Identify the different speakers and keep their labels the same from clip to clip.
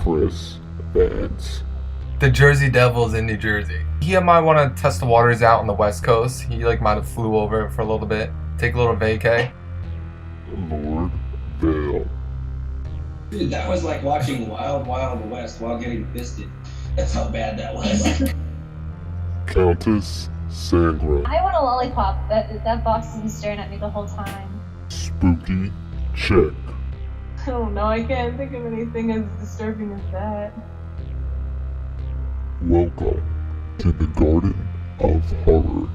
Speaker 1: Chris fans.
Speaker 2: The Jersey Devils in New Jersey. He might want to test the waters out on the West Coast. He might have flew over for a little bit, take a little vacay.
Speaker 1: Lord.viel.
Speaker 3: Dude, that was like watching Wild Wild West while getting fisted. That's how bad that was.
Speaker 1: Countess Sangra.
Speaker 4: I want a lollipop. That box has been staring at me the whole time.
Speaker 1: Spooky Check.
Speaker 5: I don't know, I can't think of anything as disturbing as that.
Speaker 1: Welcome to the Garden of Horror.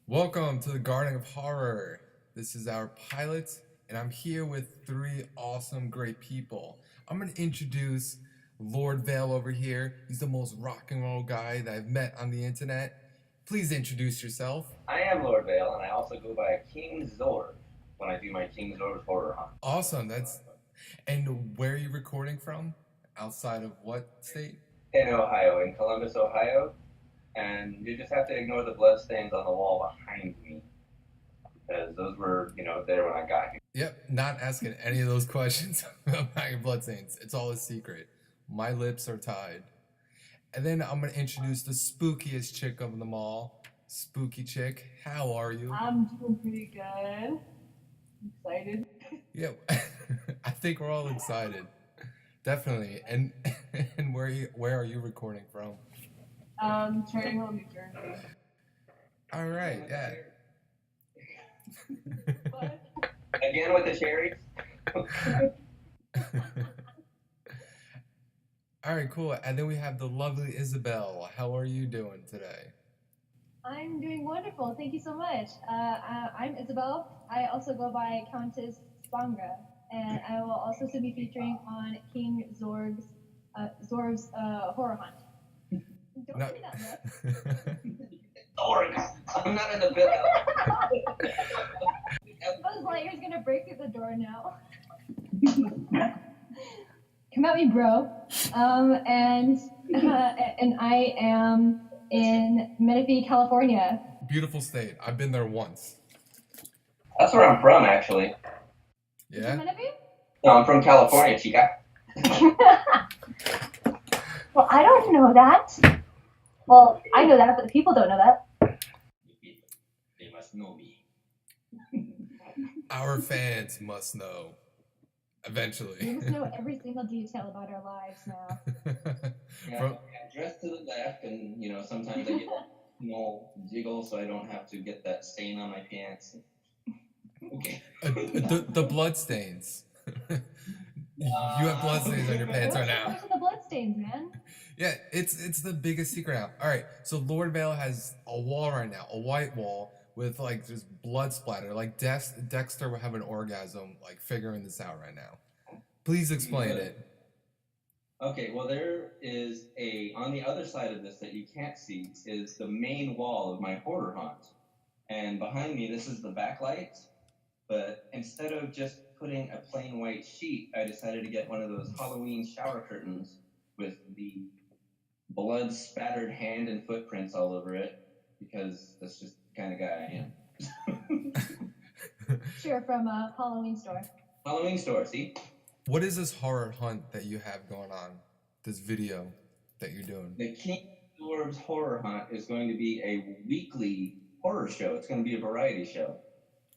Speaker 2: Welcome to the Garden of Horror. This is our pilot, and I'm here with three awesome, great people. I'm going to introduce Lord.viel over here. He's the most rock and roll guy that I've met on the internet. Please introduce yourself.
Speaker 3: I am Lord.viel, and I also go by King Zorg when I do my King Zorg horror hunt.
Speaker 2: Awesome. And where are you recording from? Outside of what state?
Speaker 3: In Ohio, in Columbus, Ohio. And you just have to ignore the bloodstains on the wall behind me, because those were, there when I got here.
Speaker 2: Yep, not asking any of those questions about your bloodstains. It's all a secret. My lips are tied. And then I'm going to introduce the spookiest chick of them all. Spooky chick, how are you?
Speaker 5: I'm doing pretty good. Excited.
Speaker 2: Yeah, I think we're all excited. Definitely. And where are you recording from?
Speaker 5: Cherry Hill, New Jersey.
Speaker 2: All right, yeah.
Speaker 5: What?
Speaker 3: Again with the cherries?
Speaker 2: All right, cool. And then we have the lovely Isabel. How are you doing today?
Speaker 4: I'm doing wonderful. Thank you so much. I'm Isabel. I also go by Countess Sangra, and I will also soon be featuring on King Zorg's horror hunt. Don't
Speaker 2: No.
Speaker 4: say that,
Speaker 3: Zorg! I'm not in the bill.
Speaker 4: Buzz Lightyear's gonna break through the door now. Come at me, bro. And I am in Menifee, California.
Speaker 2: Beautiful state. I've been there once.
Speaker 3: That's where I'm from, actually.
Speaker 2: Yeah?
Speaker 4: Menifee?
Speaker 3: No, I'm from California, chica.
Speaker 4: Well, I don't know that. Well, I know that, but the people don't know that.
Speaker 3: They must know me.
Speaker 2: Our fans must know.
Speaker 4: We
Speaker 2: Eventually.
Speaker 4: must know every single detail about our lives now.
Speaker 3: Yeah,
Speaker 2: From-
Speaker 3: I dress to the left, and sometimes I get jiggle, so I don't have to get that stain on my pants. Okay.
Speaker 2: the blood stains. You have blood stains on your pants right now.
Speaker 4: Where's the bloodstains, man?
Speaker 2: Yeah, it's the biggest secret now. All right, so Lord.viel has a wall right now, a white wall with just blood splatter. Like Dexter would have an orgasm figuring this out right now. Please explain it.
Speaker 3: Okay, well, there is on the other side of this that you can't see is the main wall of my horror hunt. And behind me, this is the backlight. But instead of just putting a plain white sheet, I decided to get one of those Halloween shower curtains with the blood spattered hand and footprints all over it, because that's just the kind of guy I am.
Speaker 4: Sure, from a Halloween store.
Speaker 3: Halloween store, see?
Speaker 2: What is this horror hunt that you have going on? This video that you're doing?
Speaker 3: The King Dwarves Horror Hunt is going to be a weekly horror show. It's going to be a variety show.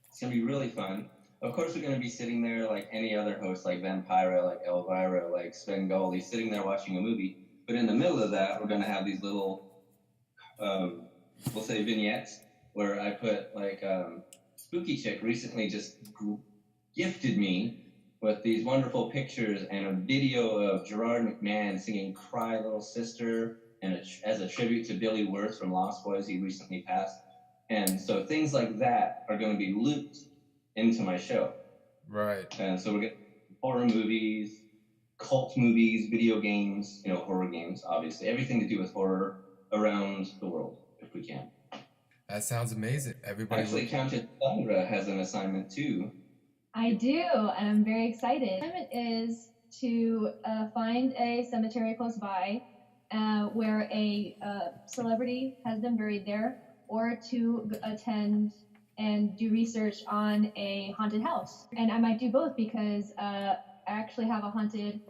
Speaker 3: It's going to be really fun. Of course, we're going to be sitting there like any other host, like Vampira, like Elvira, like Svengoli, sitting there watching a movie. But in the middle of that, we're going to have these little, we'll say vignettes, where I put Spooky Chick recently just gifted me with these wonderful pictures and a video of Gerard McMahon singing Cry Little Sister, and as a tribute to Billy Wirth from Lost Boys, he recently passed. And so things like that are going to be looped into my show.
Speaker 2: Right.
Speaker 3: And so we're getting horror movies, cult movies, video games, horror games, obviously. Everything to do with horror around the world, if we can.
Speaker 2: That sounds amazing. Everybody.
Speaker 3: Actually, Countess Sandra has an assignment too.
Speaker 4: I do, and I'm very excited. The assignment is to find a cemetery close by where a celebrity has been buried there, or to attend and do research on a haunted house. And I might do both because I actually have a haunted.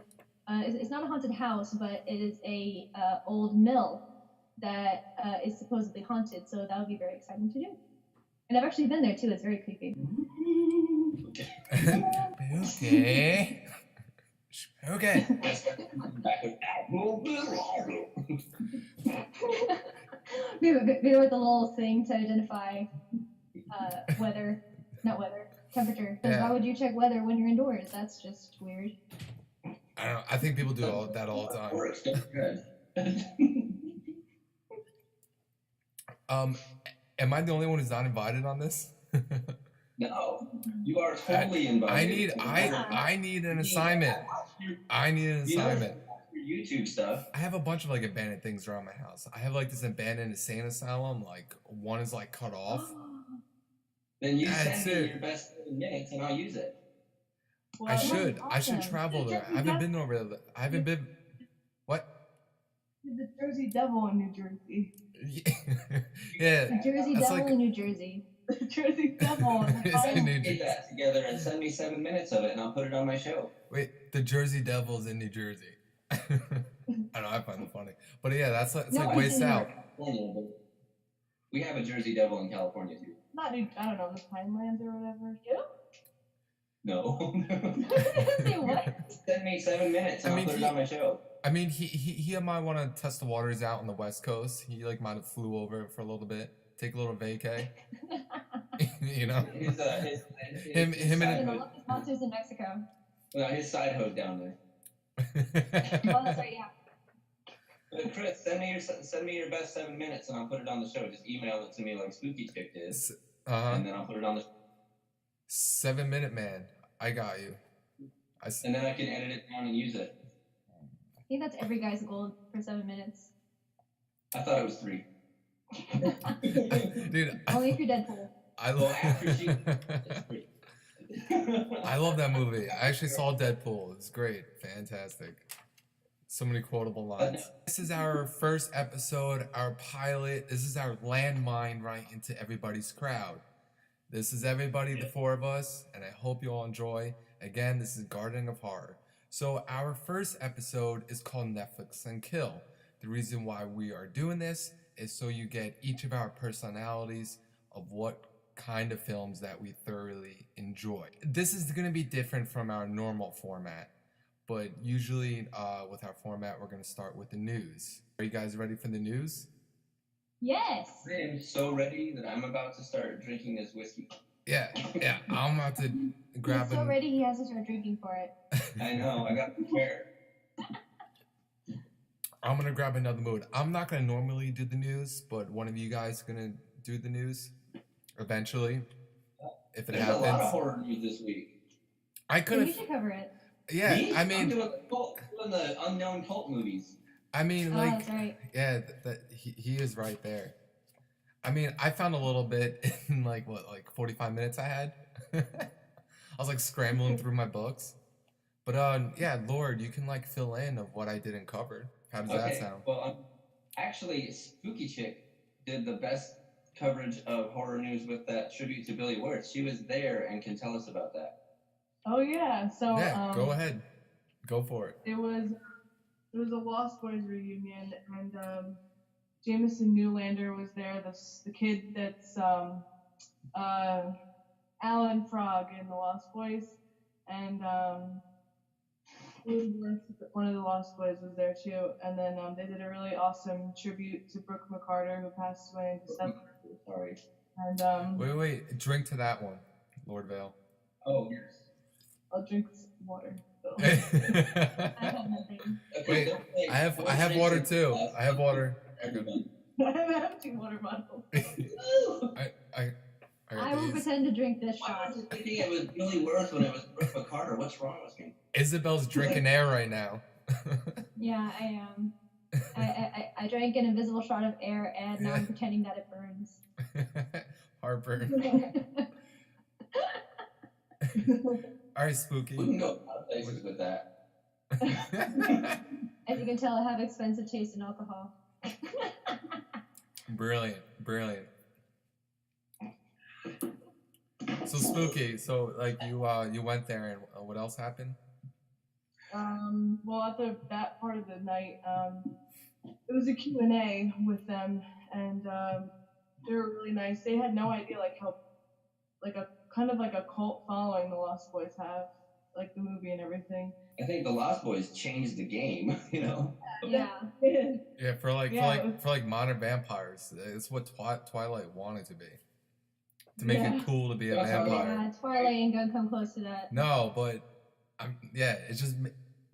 Speaker 4: It's not a haunted house, but it is a old mill that is supposedly haunted. So that would be very exciting to do. And I've actually been there too. It's very creepy.
Speaker 2: Okay. Okay.
Speaker 4: Maybe with the little thing to identify weather, not weather, temperature. Because why would you check weather when you're indoors? That's just weird.
Speaker 2: I don't know. I think people do that all the time.
Speaker 3: Works. Good.
Speaker 2: Am I the only one who's not invited on this?
Speaker 3: No, you are totally invited.
Speaker 2: I need an assignment. I need an assignment.
Speaker 3: Your YouTube stuff.
Speaker 2: I have a bunch of like abandoned things around my house. I have like this abandoned insane asylum. Like one is like cut off.
Speaker 3: Then you send me your best 7 minutes and I'll use it.
Speaker 4: Well,
Speaker 2: I should.
Speaker 4: awesome.
Speaker 2: I should travel there. I haven't been over there. I haven't been. What?
Speaker 5: The Jersey Devil in New Jersey.
Speaker 2: Yeah.
Speaker 4: The Jersey Devil
Speaker 2: like,
Speaker 4: in New Jersey.
Speaker 5: The Jersey Devil.
Speaker 3: Get that together and send me 7 minutes of it and I'll put it on my show.
Speaker 2: Wait, the Jersey Devil's in New Jersey. I know, I find it funny. But yeah, that's like, it's like way south.
Speaker 3: We have a Jersey Devil in California too.
Speaker 5: Not New, I don't know, the Pinelands or whatever. Yeah.
Speaker 3: No.
Speaker 4: Say what?
Speaker 3: Send me 7 minutes and I'll put it on my show.
Speaker 2: I mean, he might want to test the waters out on the West Coast. He like might have flew over for a little bit, take a little vacay. You know, him
Speaker 4: and the lucky sponsors in Mexico.
Speaker 3: Well, his side hoe down there.
Speaker 4: Oh, that's right, yeah.
Speaker 3: But Chris, send me your best 7 minutes and I'll put it on the show. Just email it to me like Spooky Chick did, and then I'll put it on the show.
Speaker 2: 7 minute man, I got you.
Speaker 3: And then I can edit it down and use it.
Speaker 4: I think that's every guy's goal for 7 minutes.
Speaker 3: I thought it was 3.
Speaker 2: Dude,
Speaker 4: only if you're Deadpool.
Speaker 2: I love that movie. I actually saw Deadpool. It's great. Fantastic. So many quotable lines. This is our first episode, our pilot. This is our landmine right into everybody's crowd. This is everybody, the 4 of us, and I hope you all enjoy. Again, this is Garden of Horror. So our first episode is called Netflix and Kill. The reason why we are doing this is so you get each of our personalities of what kind of films that we thoroughly enjoy. This is going to be different from our normal format, but usually with our format, we're going to start with the news. Are you guys ready for the news?
Speaker 4: Yes.
Speaker 3: I am so ready that I'm about to start drinking this whiskey.
Speaker 2: Yeah. I'm about to grab
Speaker 4: He's so ready he has to start drinking for it.
Speaker 3: I know, I got prepared.
Speaker 2: I'm going to grab another mood. I'm not going to normally do the news, but one of you guys is going to do the news eventually, if it
Speaker 3: There's
Speaker 2: happens.
Speaker 3: There's a lot of horror news this week.
Speaker 2: I could have.
Speaker 4: You should cover it.
Speaker 2: Yeah,
Speaker 3: Me?
Speaker 2: I mean,
Speaker 3: I'm doing the unknown cult movies.
Speaker 2: I mean,
Speaker 4: Oh,
Speaker 2: like,
Speaker 4: that's right.
Speaker 2: yeah, he is right there. I mean, I found a little bit in like 45 minutes I had. I was like scrambling through my books, but yeah, Lord, you can like fill in of what I didn't cover. How does that sound?
Speaker 3: Well, actually, Spooky Chick did the best coverage of horror news with that tribute to Billy Wirtz. She was there and can tell us about that.
Speaker 5: Oh yeah, so
Speaker 2: Yeah, go ahead, go for it.
Speaker 5: It was a Lost Boys reunion, and Jameson Newlander was there. The kid that's Alan Frog in the Lost Boys, and one of the Lost Boys was there too. And then they did a really awesome tribute to Brooke McCarter, who passed away in December.
Speaker 3: Sorry.
Speaker 5: And
Speaker 2: Wait, drink to that one, Lord Vale.
Speaker 3: Oh, yes.
Speaker 5: I'll drink some water. So.
Speaker 4: I have nothing.
Speaker 2: Wait, I have water too. I have water.
Speaker 3: Everybody.
Speaker 5: I have 2 water bottles.
Speaker 4: I will pretend to drink this
Speaker 3: I
Speaker 4: shot.
Speaker 3: was thinking it was Billy Wirtz when it was Brooke McCarter. What's wrong with me?
Speaker 2: Isabel's drinking air right now.
Speaker 4: Yeah, I am. I drank an invisible shot of air, and now I'm pretending that it burns.
Speaker 2: Heartburn. All right, Spooky.
Speaker 3: We can go a lot of places with that.
Speaker 4: As you can tell, I have expensive taste in alcohol.
Speaker 2: Brilliant. So spooky. So like you went there, and what else happened?
Speaker 5: Well, at that part of the night, it was a Q&A with them, and they were really nice. They had no idea like how like a kind of like a cult following the Lost Boys have, like the movie and everything.
Speaker 3: I think the Lost Boys changed the game, you know?
Speaker 4: Yeah.
Speaker 2: Yeah, for like
Speaker 5: Yeah, it was-
Speaker 2: for like modern vampires, it's what Twilight wanted to be. To make
Speaker 5: Yeah.
Speaker 2: it cool to be a
Speaker 3: That's how they-
Speaker 2: vampire.
Speaker 4: Yeah, Twilight ain't gonna come close to that.
Speaker 2: No, but it's just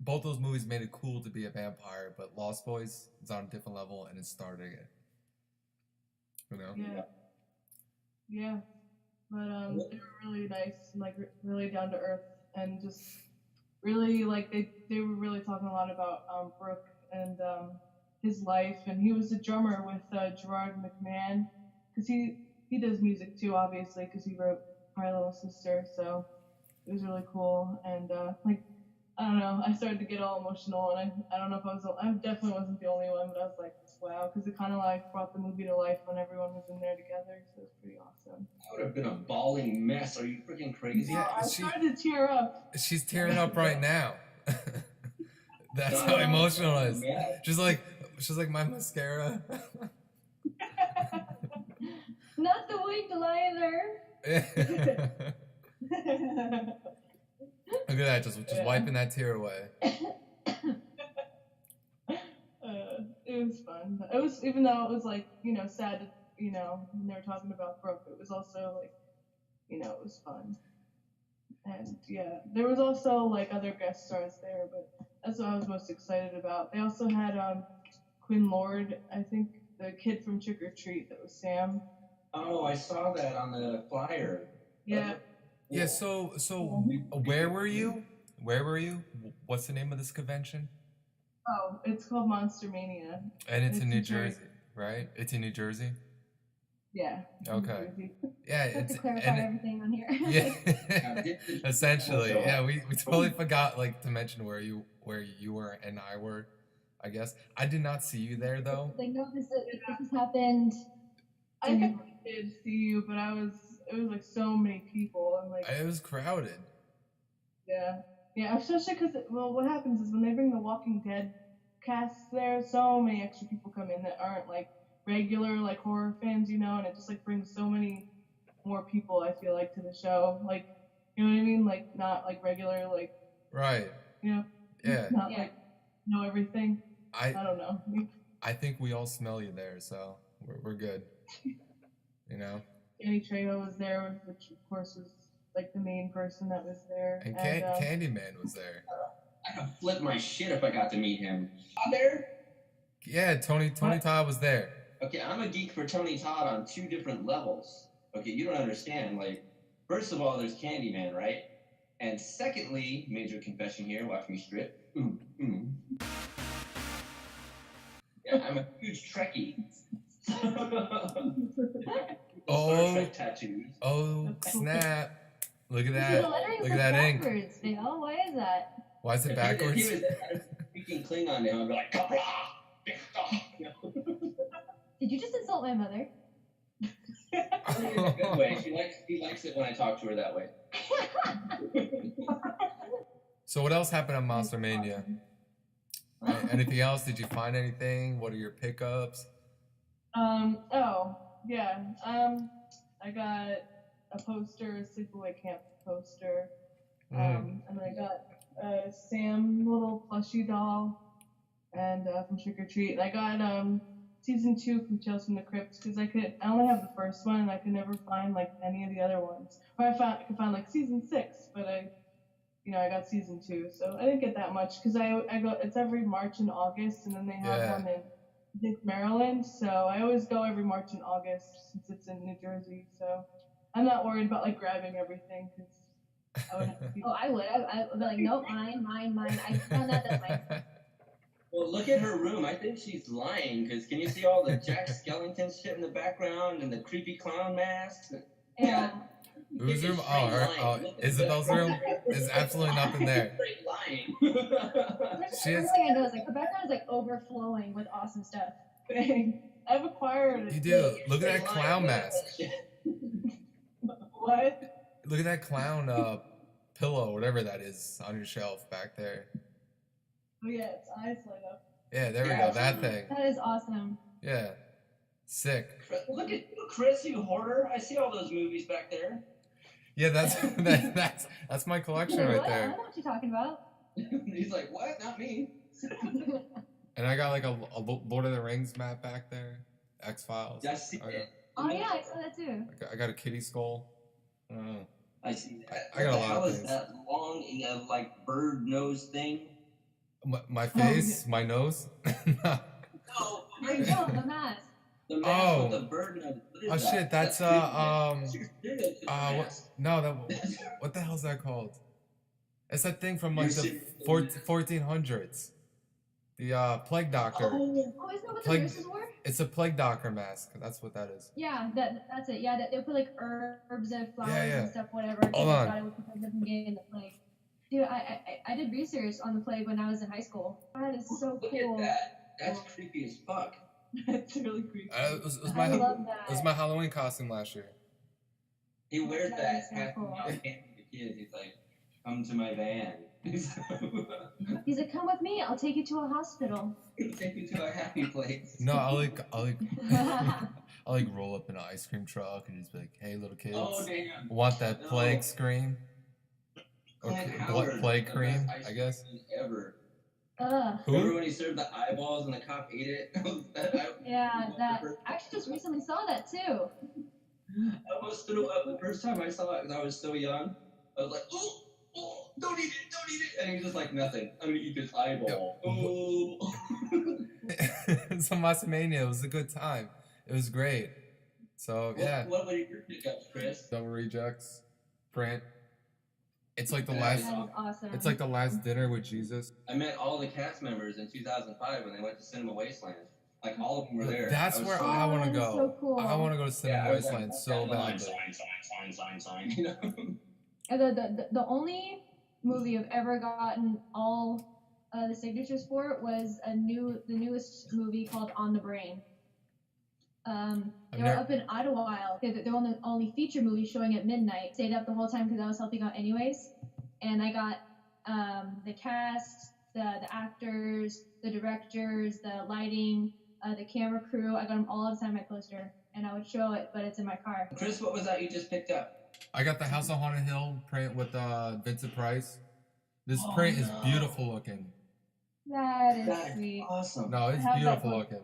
Speaker 2: both those movies made it cool to be a vampire, but Lost Boys is on a different level and it's starting it. You know?
Speaker 5: Yeah. Yeah. But they were really nice and like really down to earth and just really like they were really talking a lot about Brooke and his life, and he was a drummer with Gerard McMahon because he does music too, obviously, because he wrote My Little Sister, so it was really cool. And like I don't know, I started to get all emotional, and I don't know if I definitely wasn't the only one, but I was like, wow, because it kind of like brought the movie to life when everyone was in there together, so it was pretty awesome.
Speaker 3: That would have been a bawling mess. Are you freaking crazy?
Speaker 2: Yeah,
Speaker 5: I started to tear up.
Speaker 2: She's tearing up right now. That's
Speaker 3: No,
Speaker 2: how emotional it is.
Speaker 3: yeah.
Speaker 2: She's like my mascara.
Speaker 4: Not the winged liar.
Speaker 2: Look at that, just
Speaker 5: Yeah.
Speaker 2: wiping that tear away.
Speaker 5: It was fun. It was, even though it was like, sad, when they were talking about Brooke, it was also like, it was fun. And yeah, there was also like other guest stars there, but that's what I was most excited about. They also had Quinn Lord, I think the kid from Trick or Treat, that was Sam.
Speaker 3: Oh, I saw that on the flyer.
Speaker 5: Yeah.
Speaker 2: Yeah, so where were you? Where were you? What's the name of this convention?
Speaker 5: Oh, it's called Monster Mania.
Speaker 2: And it's in New Jersey, right? It's in New Jersey?
Speaker 5: Yeah.
Speaker 2: Okay.
Speaker 5: New Jersey.
Speaker 2: Yeah,
Speaker 4: Just
Speaker 2: it's
Speaker 4: to clarify
Speaker 2: and
Speaker 4: everything on here.
Speaker 2: yeah. Essentially. Yeah, we totally forgot like to mention where you were and I were, I guess. I did not see you there though.
Speaker 4: Like, no, this has happened.
Speaker 5: I definitely did see you, but it was like so many people, and like
Speaker 2: It was crowded.
Speaker 5: yeah, especially because what happens is when they bring the Walking Dead casts there, so many extra people come in that aren't like regular like horror fans, and it just like brings so many more people, I feel like, to the show, like, you know what I mean, like not like regular, like,
Speaker 2: Right.
Speaker 5: Yeah. Not
Speaker 4: Yeah.
Speaker 5: like know everything. I
Speaker 2: I
Speaker 5: don't know.
Speaker 2: I think we all smell you there, so we're good. You know?
Speaker 5: Danny Trejo was there, which of course was like the main person that was there.
Speaker 2: And Candyman was there.
Speaker 3: I'd flip my shit if I got to meet him. There?
Speaker 2: Yeah, Tony Todd was there.
Speaker 3: Okay, I'm a geek for Tony Todd on 2 different levels. Okay, you don't understand. Like, first of all, there's Candyman, right? And secondly, major confession here, watch me strip. Yeah, I'm a huge Trekkie. Star Trek tattoos.
Speaker 2: Oh, snap. Look at
Speaker 4: The
Speaker 2: that.
Speaker 4: lettering
Speaker 2: Look
Speaker 4: was
Speaker 2: at that ink.
Speaker 4: backwards, Dale. Why is that?
Speaker 2: Why is it
Speaker 3: If
Speaker 2: backwards?
Speaker 3: he was speaking Klingon to him, I'd be like, Kapla! You know?
Speaker 4: Did you just insult my mother?
Speaker 3: In a good way. He likes it when I talk to her that way.
Speaker 2: So what else happened on Monster Mania? Anything else? Did you find anything? What are your pickups?
Speaker 5: Oh, yeah. I got a poster, a sleepaway camp poster. And I got a Sam little plushie doll, and from Trick or Treat. And I got season 2 from Tales from the Crypt because I only have the first one, and I could never find like any of the other ones. Or I could find like season 6, but I got season 2, so I didn't get that much because I go. It's every March and August, and then they have one in, I think, Maryland. So I always go every March and August since it's in New Jersey. So I'm not worried about like grabbing everything because I would have to be.
Speaker 4: Oh, I would. I would be like, nope, mine. I found that's mine.
Speaker 3: Well, look at her room. I think she's lying, because can you see all the Jack Skellington shit in the background and the creepy clown masks?
Speaker 4: Yeah.
Speaker 2: Whose room? Oh, Isabel's room? There's absolutely nothing there.
Speaker 3: Straight lying.
Speaker 2: She has,
Speaker 4: First thing I know is like her background is like overflowing with awesome stuff.
Speaker 5: I've acquired it.
Speaker 2: you do. Look at that clown mask.
Speaker 5: What?
Speaker 2: Look at that clown pillow, whatever that is, on your shelf back there.
Speaker 5: Oh yeah, its eyes light up.
Speaker 2: Yeah, there we
Speaker 3: Yeah,
Speaker 2: go. That thing.
Speaker 4: That is awesome.
Speaker 2: Yeah. Sick.
Speaker 3: Look at you, Chris, you hoarder. I see all those movies back there.
Speaker 2: Yeah, that's my collection
Speaker 4: Wait,
Speaker 2: right
Speaker 4: what? I
Speaker 2: there.
Speaker 4: don't know what you're talking about.
Speaker 3: He's like, what? Not me.
Speaker 2: And I got like a Lord of the Rings map back there. X-Files.
Speaker 3: I see it.
Speaker 4: Oh yeah, I saw that too.
Speaker 2: I got a kitty skull. I don't know.
Speaker 3: I see that.
Speaker 2: I got a
Speaker 3: What the
Speaker 2: lot
Speaker 3: hell
Speaker 2: of
Speaker 3: is
Speaker 2: things.
Speaker 3: that long, like, bird nose thing?
Speaker 2: My face, my nose.
Speaker 3: No,
Speaker 4: Oh, the mask.
Speaker 3: the mask
Speaker 2: Oh.
Speaker 3: with the bird nose. What is
Speaker 2: Oh
Speaker 3: that?
Speaker 2: shit, that's
Speaker 3: serious mask.
Speaker 2: what the hell's that called? It's that thing from like
Speaker 3: You're
Speaker 2: the
Speaker 3: serious?
Speaker 2: 1400s. The plague doctor.
Speaker 3: Oh,
Speaker 4: Oh, isn't that what the
Speaker 2: Plague-
Speaker 4: nurses wore?
Speaker 2: It's a plague doctor mask. That's what that is.
Speaker 4: Yeah, that's it. Yeah, they put like herbs and flowers
Speaker 2: Yeah, yeah.
Speaker 4: and stuff, whatever.
Speaker 2: Hold
Speaker 4: they
Speaker 2: on.
Speaker 4: thought it would prevent them from getting the plague. Dude, I did research on the plague when I was in high school. That is so
Speaker 3: look
Speaker 4: cool.
Speaker 3: at that. That's creepy as fuck.
Speaker 5: It's really creepy.
Speaker 2: It was
Speaker 4: I
Speaker 2: my
Speaker 4: love that.
Speaker 2: it was my Halloween costume last year.
Speaker 3: He wears
Speaker 4: That
Speaker 3: that
Speaker 4: is so
Speaker 3: hat
Speaker 4: cool.
Speaker 3: now. The kid, he's like, come to my van.
Speaker 4: He's like, come with me. I'll take you to a hospital.
Speaker 3: Take you to a happy place.
Speaker 2: No, I like roll up in an ice cream truck and just be like, hey little kids,
Speaker 3: Oh, damn.
Speaker 2: want that
Speaker 3: No.
Speaker 2: plague scream? Or
Speaker 3: Clint
Speaker 2: what
Speaker 3: Howard,
Speaker 2: plague
Speaker 3: the
Speaker 2: cream,
Speaker 3: best ice
Speaker 2: I guess.
Speaker 3: cream ever.
Speaker 4: Ugh.
Speaker 3: Remember
Speaker 2: Who?
Speaker 3: when he served the eyeballs and the cop ate it?
Speaker 4: Yeah, that. I actually just recently saw that too.
Speaker 3: I almost threw up the first time I saw it because I was so young. I was like, oh, don't eat it, don't eat it. And he was just like, nothing. I'm going to eat this eyeball. Oh.
Speaker 2: So Massamania, it was a good time. It was great. So yeah,
Speaker 3: What were your pickups, Chris?
Speaker 2: Double Rejects, print. It's like the
Speaker 3: Yeah,
Speaker 2: last.
Speaker 4: That is awesome.
Speaker 2: It's like the last dinner with Jesus.
Speaker 3: I met all the cast members in 2005 when they went to Cinema Wasteland. Like, all of them were there.
Speaker 2: That's
Speaker 3: was
Speaker 2: where
Speaker 3: so-
Speaker 2: I want to
Speaker 4: that is
Speaker 2: go.
Speaker 4: so cool.
Speaker 2: I want to go to
Speaker 3: Yeah,
Speaker 2: Cinema
Speaker 3: I was like,
Speaker 2: Wasteland so badly.
Speaker 3: Sign. You know?
Speaker 4: And the only movie I've ever gotten all the signatures for was the newest movie called On the Brain. They were up in Idlewild. They were the only feature movie showing at midnight. Stayed up the whole time because I was helping out anyways. And I got the cast, the actors, the directors, the lighting, the camera crew. I got them all inside my poster, and I would show it, but it's in my car.
Speaker 3: Chris, what was that you just picked up?
Speaker 2: I got the House of Haunted Hill print with Vincent Price. This
Speaker 3: Oh,
Speaker 2: print is
Speaker 3: no.
Speaker 2: beautiful looking.
Speaker 4: That is
Speaker 3: That's
Speaker 4: sweet.
Speaker 3: awesome.
Speaker 2: No, it's
Speaker 4: I have that
Speaker 2: beautiful
Speaker 4: one.
Speaker 2: looking.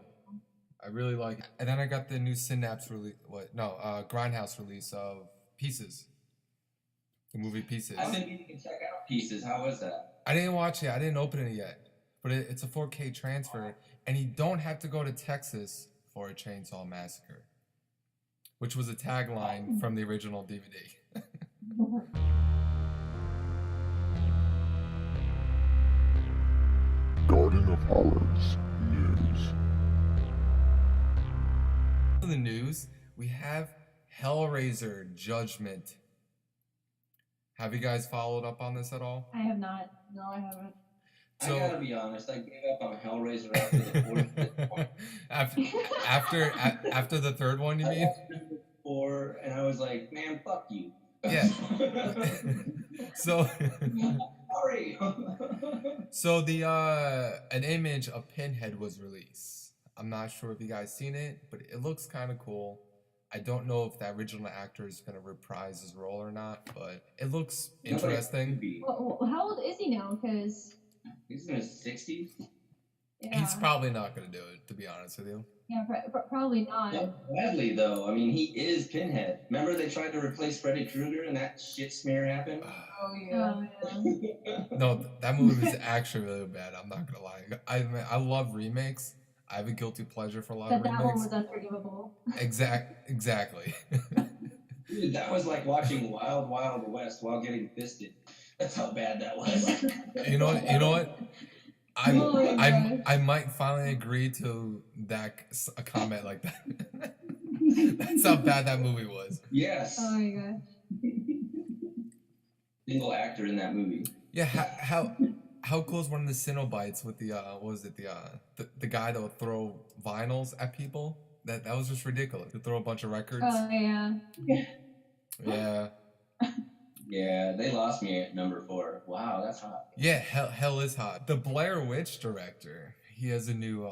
Speaker 2: I really like it. And then I got the new Synapse release. Grindhouse release of Pieces. The movie Pieces.
Speaker 3: I've been meaning to check out Pieces. How was that?
Speaker 2: I didn't watch it. I didn't open it yet. But it's a 4K transfer. And you don't have to go to Texas for a Chainsaw Massacre. Which was a tagline from the original DVD.
Speaker 1: Garden of Horrors News.
Speaker 2: In the news, we have Hellraiser Judgment. Have you guys followed up on this at all?
Speaker 4: I have not.
Speaker 5: No, I haven't.
Speaker 2: So-
Speaker 3: I gotta be honest, I gave up on Hellraiser after the fourth fifth one.
Speaker 2: after the third one, you
Speaker 3: I
Speaker 2: mean?
Speaker 3: watched number 4 and I was like, man, fuck you.
Speaker 2: Yeah. So,
Speaker 3: Sorry.
Speaker 2: so the an image of Pinhead was released. I'm not sure if you guys seen it, but it looks kind of cool. I don't know if the original actor is gonna reprise his role or not, but it looks interesting.
Speaker 4: Well, how old is he now? Because
Speaker 3: He's in his 60s.
Speaker 4: yeah,
Speaker 2: He's probably not gonna do it, to be honest with you.
Speaker 4: yeah, probably not.
Speaker 3: Not badly, though. I mean, he is Pinhead. Remember they tried to replace Freddy Krueger and that shit smear happened?
Speaker 5: Oh yeah.
Speaker 4: Oh, yeah.
Speaker 2: No, that movie is actually really bad. I'm not gonna lie. I love remakes. I have a guilty pleasure for a lot
Speaker 4: But
Speaker 2: of
Speaker 4: that one
Speaker 2: remakes.
Speaker 4: was unforgivable.
Speaker 2: Exactly.
Speaker 3: Dude, that was like watching Wild Wild West while getting fisted. That's how bad that was.
Speaker 2: You know what?
Speaker 4: Oh my gosh.
Speaker 2: I might finally agree to a comment like that. That's how bad that movie was.
Speaker 3: Yes.
Speaker 4: Oh my gosh.
Speaker 3: Single actor in that movie.
Speaker 2: Yeah, how cool is one of the Cenobites with the what was it, the guy that would throw vinyls at people? That was just ridiculous. To throw a bunch of records.
Speaker 4: Oh yeah.
Speaker 2: Yeah.
Speaker 3: Yeah, they lost me at number 4. Wow, that's hot.
Speaker 2: Yeah, hell is hot. The Blair Witch director, he has a new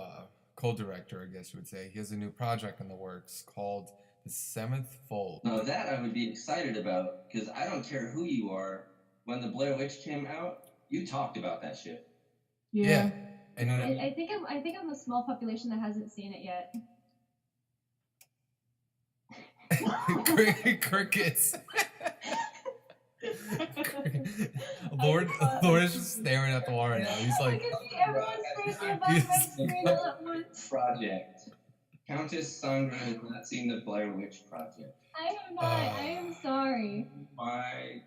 Speaker 2: co-director, I guess you would say. He has a new project in the works called The Seventh Fold.
Speaker 3: Now that I would be excited about, because I don't care who you are. When the Blair Witch came out, you talked about that shit.
Speaker 2: Yeah. And
Speaker 4: I think I'm a small population that hasn't seen it yet.
Speaker 2: Crickets. Lord is just staring at the wall right now. He's like,
Speaker 4: everyone's facing above my screen all at once.
Speaker 3: Project. Countess Sangra has not seen the Blair Witch Project.
Speaker 4: I have not. I am sorry.
Speaker 3: Why?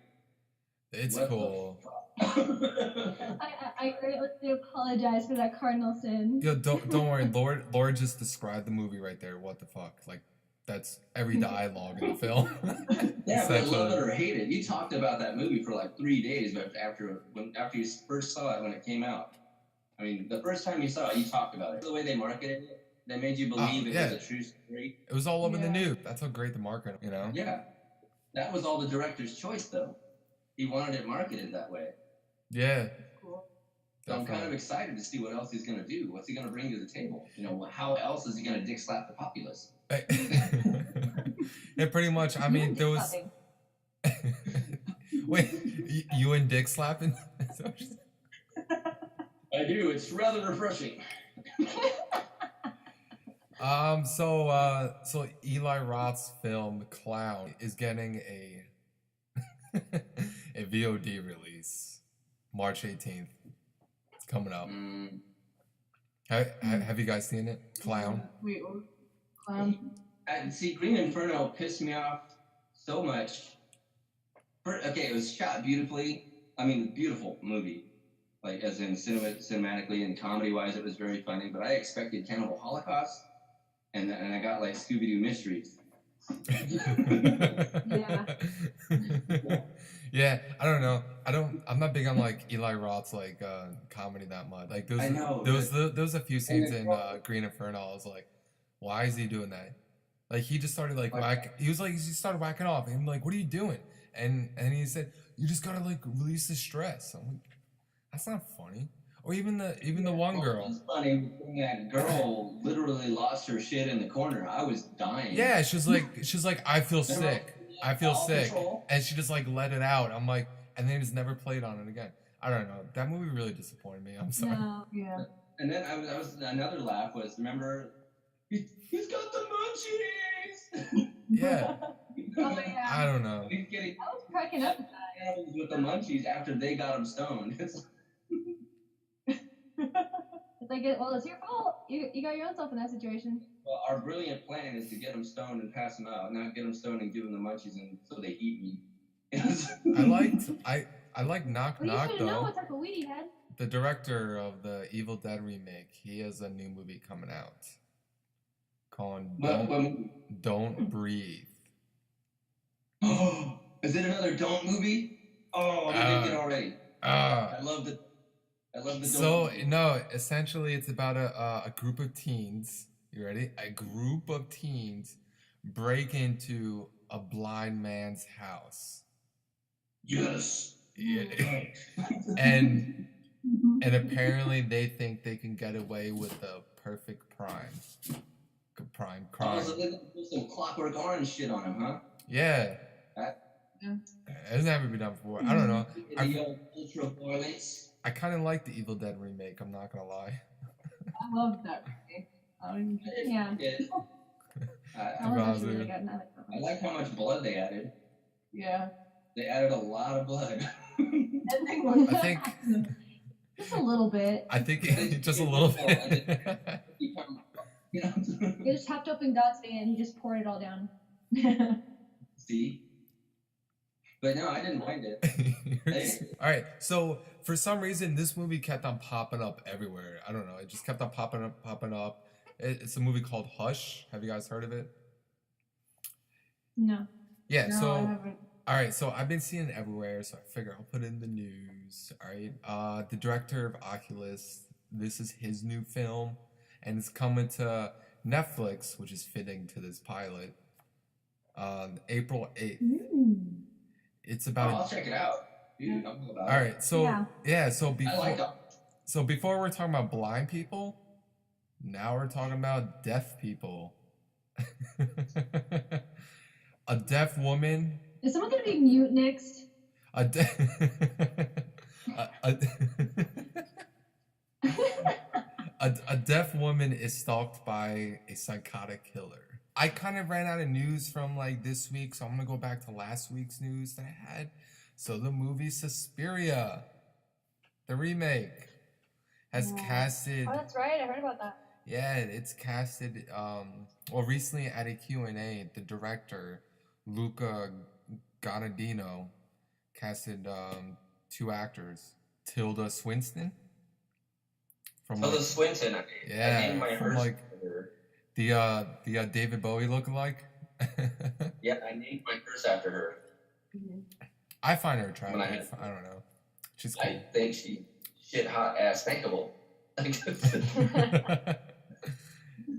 Speaker 2: It's cool.
Speaker 4: I greatly apologize for that cardinal sin.
Speaker 2: Yo, don't worry. Lord just described the movie right there. What the fuck? Like, that's every dialogue in the film.
Speaker 3: Yeah, but love it or hate it. You talked about that movie for like 3 days, but after you first saw it when it came out. I mean, the first time you saw it, you talked about it. The way they marketed it, they made you believe it was a true story.
Speaker 2: It was all over the news. That's how great the market, you know?
Speaker 3: Yeah. That was all the director's choice, though. He wanted it marketed that way.
Speaker 2: Yeah.
Speaker 5: Cool.
Speaker 3: So I'm kind of excited to see what else he's going to do. What's he going to bring to the table? You know, how else is he going to dick slap the populace?
Speaker 2: Yeah, pretty much. I mean, there was... Wait, you and dick slapping?
Speaker 3: I do. It's rather refreshing.
Speaker 2: So Eli Roth's film Clown is getting a a VOD release March 18th. It's coming up. Have you guys seen it? Clown.
Speaker 5: Wait, Clown.
Speaker 3: See, Green Inferno pissed me off so much. Okay, it was shot beautifully. I mean, beautiful movie. Like, as in cinematically and comedy-wise, it was very funny. But I expected Cannibal Holocaust, and I got, like, Scooby-Doo Mysteries.
Speaker 2: Yeah, I don't know. I'm not big on, like, Eli Roth's, like, comedy that much. Like, there was a few scenes in Green Inferno. I was like, why is he doing that? Like, he just started, like, he started whacking off. And I'm like, what are you doing? And he said, you just gotta, like, release the stress. I'm like, that's not funny. Or even the one girl. It was
Speaker 3: funny when that girl literally lost her shit in the corner. I was dying.
Speaker 2: Yeah, she's like, I feel sick. I feel sick. And she just, like, let it out. I'm like, and then just never played on it again. I don't know. That movie really disappointed me. I'm sorry.
Speaker 5: No, yeah.
Speaker 3: And then I was another laugh was, remember, he's got the munchies.
Speaker 2: Yeah.
Speaker 4: Oh, yeah.
Speaker 2: I don't know.
Speaker 3: He's getting
Speaker 4: I was cracking up at that.
Speaker 3: with the munchies after they got him stoned.
Speaker 4: It's like, well, it's your fault. You got your own self in that situation.
Speaker 3: Well, our brilliant plan is to get them stoned and pass them out, not get them stoned and give them the munchies, and so they eat me.
Speaker 2: I like Knock
Speaker 4: well,
Speaker 2: Knock
Speaker 4: you
Speaker 2: though.
Speaker 4: know what type of weed he had.
Speaker 2: The director of the Evil Dead remake, he has a new movie coming out called Don't Breathe.
Speaker 3: Oh, is it another Don't movie? Oh, I'm thinking already. I love the
Speaker 2: So no, essentially it's about a group of teens. You ready? A group of teens break into a blind man's house.
Speaker 3: Yes.
Speaker 2: Yeah. and apparently they think they can get away with the perfect crime.
Speaker 3: Oh, so they put some Clockwork Orange shit on him, huh?
Speaker 2: Yeah. It's never been done before. I don't know. I kind of like the Evil Dead remake. I'm not gonna lie.
Speaker 5: I love that remake.
Speaker 4: Yeah.
Speaker 3: I like how much blood they added.
Speaker 5: Yeah.
Speaker 3: They added a lot of blood.
Speaker 2: I think
Speaker 4: just a little bit.
Speaker 2: I think just a little bit.
Speaker 4: He just hopped up in God's van and he just poured it all down.
Speaker 3: See? But no, I didn't mind it.
Speaker 2: All right, so for some reason, this movie kept on popping up everywhere. I don't know. It just kept on popping up. It's a movie called Hush. Have you guys heard of it?
Speaker 4: No.
Speaker 2: Yeah,
Speaker 5: no,
Speaker 2: so...
Speaker 5: I haven't.
Speaker 2: All right, so I've been seeing it everywhere, so I figure I'll put it in the news. All right, the director of Oculus, this is his new film, and it's coming to Netflix, which is fitting to this pilot, on April 8th. It's
Speaker 3: Oh,
Speaker 2: about
Speaker 3: I'll check it out. Dude, I'm all about
Speaker 2: all
Speaker 3: it.
Speaker 2: right. So
Speaker 4: Yeah.
Speaker 2: yeah. So
Speaker 3: I
Speaker 2: before
Speaker 3: like them.
Speaker 2: so before we're talking about blind people, now we're talking about deaf people. A deaf woman.
Speaker 4: Is someone gonna be mute next?
Speaker 2: A deaf. a, a deaf woman is stalked by a psychotic killer. I kind of ran out of news from like this week, so I'm gonna go back to last week's news that I had. So the movie Suspiria, the remake, has casted.
Speaker 4: Oh, that's right. I heard about that.
Speaker 2: Yeah, it's casted. Well, recently at a Q&A, the director Luca Guadagnino casted two actors, Tilda Swinton from
Speaker 3: Tilda Swinton. I named my
Speaker 2: from
Speaker 3: hearse
Speaker 2: like
Speaker 3: after her.
Speaker 2: the David Bowie lookalike.
Speaker 3: Yeah, I named my hearse after her.
Speaker 2: I find her attractive. I don't know. She's cool.
Speaker 3: I think she shit hot ass thinkable.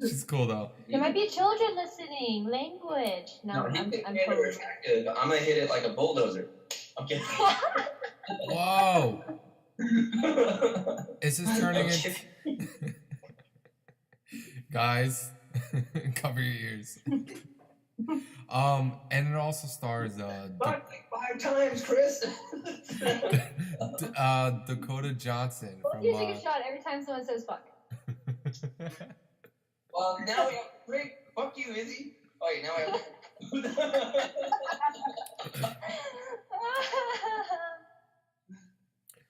Speaker 2: She's cool though.
Speaker 4: There might be children listening. Language. No,
Speaker 3: he
Speaker 4: I'm
Speaker 3: thinks her
Speaker 4: totally.
Speaker 3: attractive. I'm gonna hit it like a bulldozer. Okay.
Speaker 2: Whoa! Is this turning
Speaker 3: Okay.
Speaker 2: into guys? Cover your ears. And it also stars
Speaker 3: Fuck, like 5 times, Chris.
Speaker 2: Dakota Johnson from
Speaker 4: You take a shot every time someone says fuck.
Speaker 3: Well, now we have Rick. Fuck you, Izzy. Oh, wait, now I have.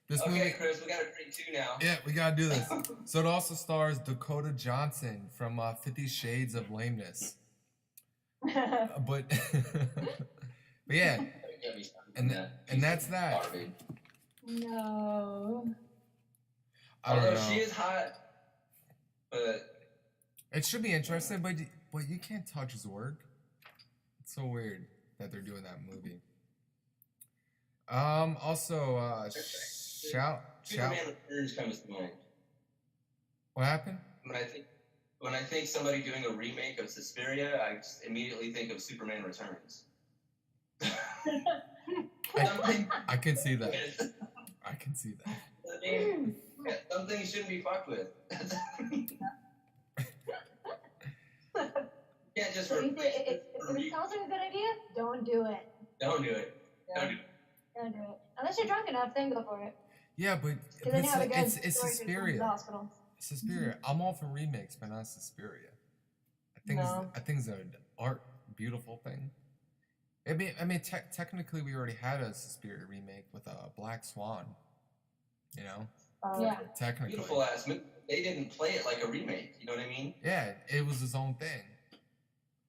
Speaker 2: This
Speaker 3: Okay,
Speaker 2: movie.
Speaker 3: Chris, we gotta drink 2 now.
Speaker 2: Yeah, we gotta do this. So it also stars Dakota Johnson from 50 Shades of Lameness. But yeah, and that's that.
Speaker 3: Garbage.
Speaker 4: No.
Speaker 2: I don't
Speaker 3: Although
Speaker 2: know.
Speaker 3: she is hot, but
Speaker 2: It should be interesting, but you can't touch Zorg. It's so weird that they're doing that movie. Also, shout.
Speaker 3: Superman Returns comes to mind.
Speaker 2: What happened?
Speaker 3: When I think somebody doing a remake of Suspiria, I just immediately think of Superman Returns.
Speaker 2: I can see that. I can see that.
Speaker 3: I mean, some things shouldn't be fucked with. You can't just
Speaker 4: So
Speaker 3: replace
Speaker 4: if it sounds like a good idea, don't do it.
Speaker 3: Don't do it.
Speaker 4: Yeah.
Speaker 3: Don't do it.
Speaker 4: Don't do it. Unless you're drunk enough, then go for it.
Speaker 2: Yeah, but
Speaker 4: Because then you have a good
Speaker 2: it's
Speaker 4: story to come to the
Speaker 2: Suspiria.
Speaker 4: hospital.
Speaker 2: Suspiria. I'm all for remakes, but not Suspiria. I think it's an art, beautiful thing. I mean, technically, we already had a Suspiria remake with a Black Swan. You know,
Speaker 4: Yeah.
Speaker 2: technically.
Speaker 3: Beautiful ass movie. They didn't play it like a remake. You know what I mean?
Speaker 2: Yeah, it was his own thing.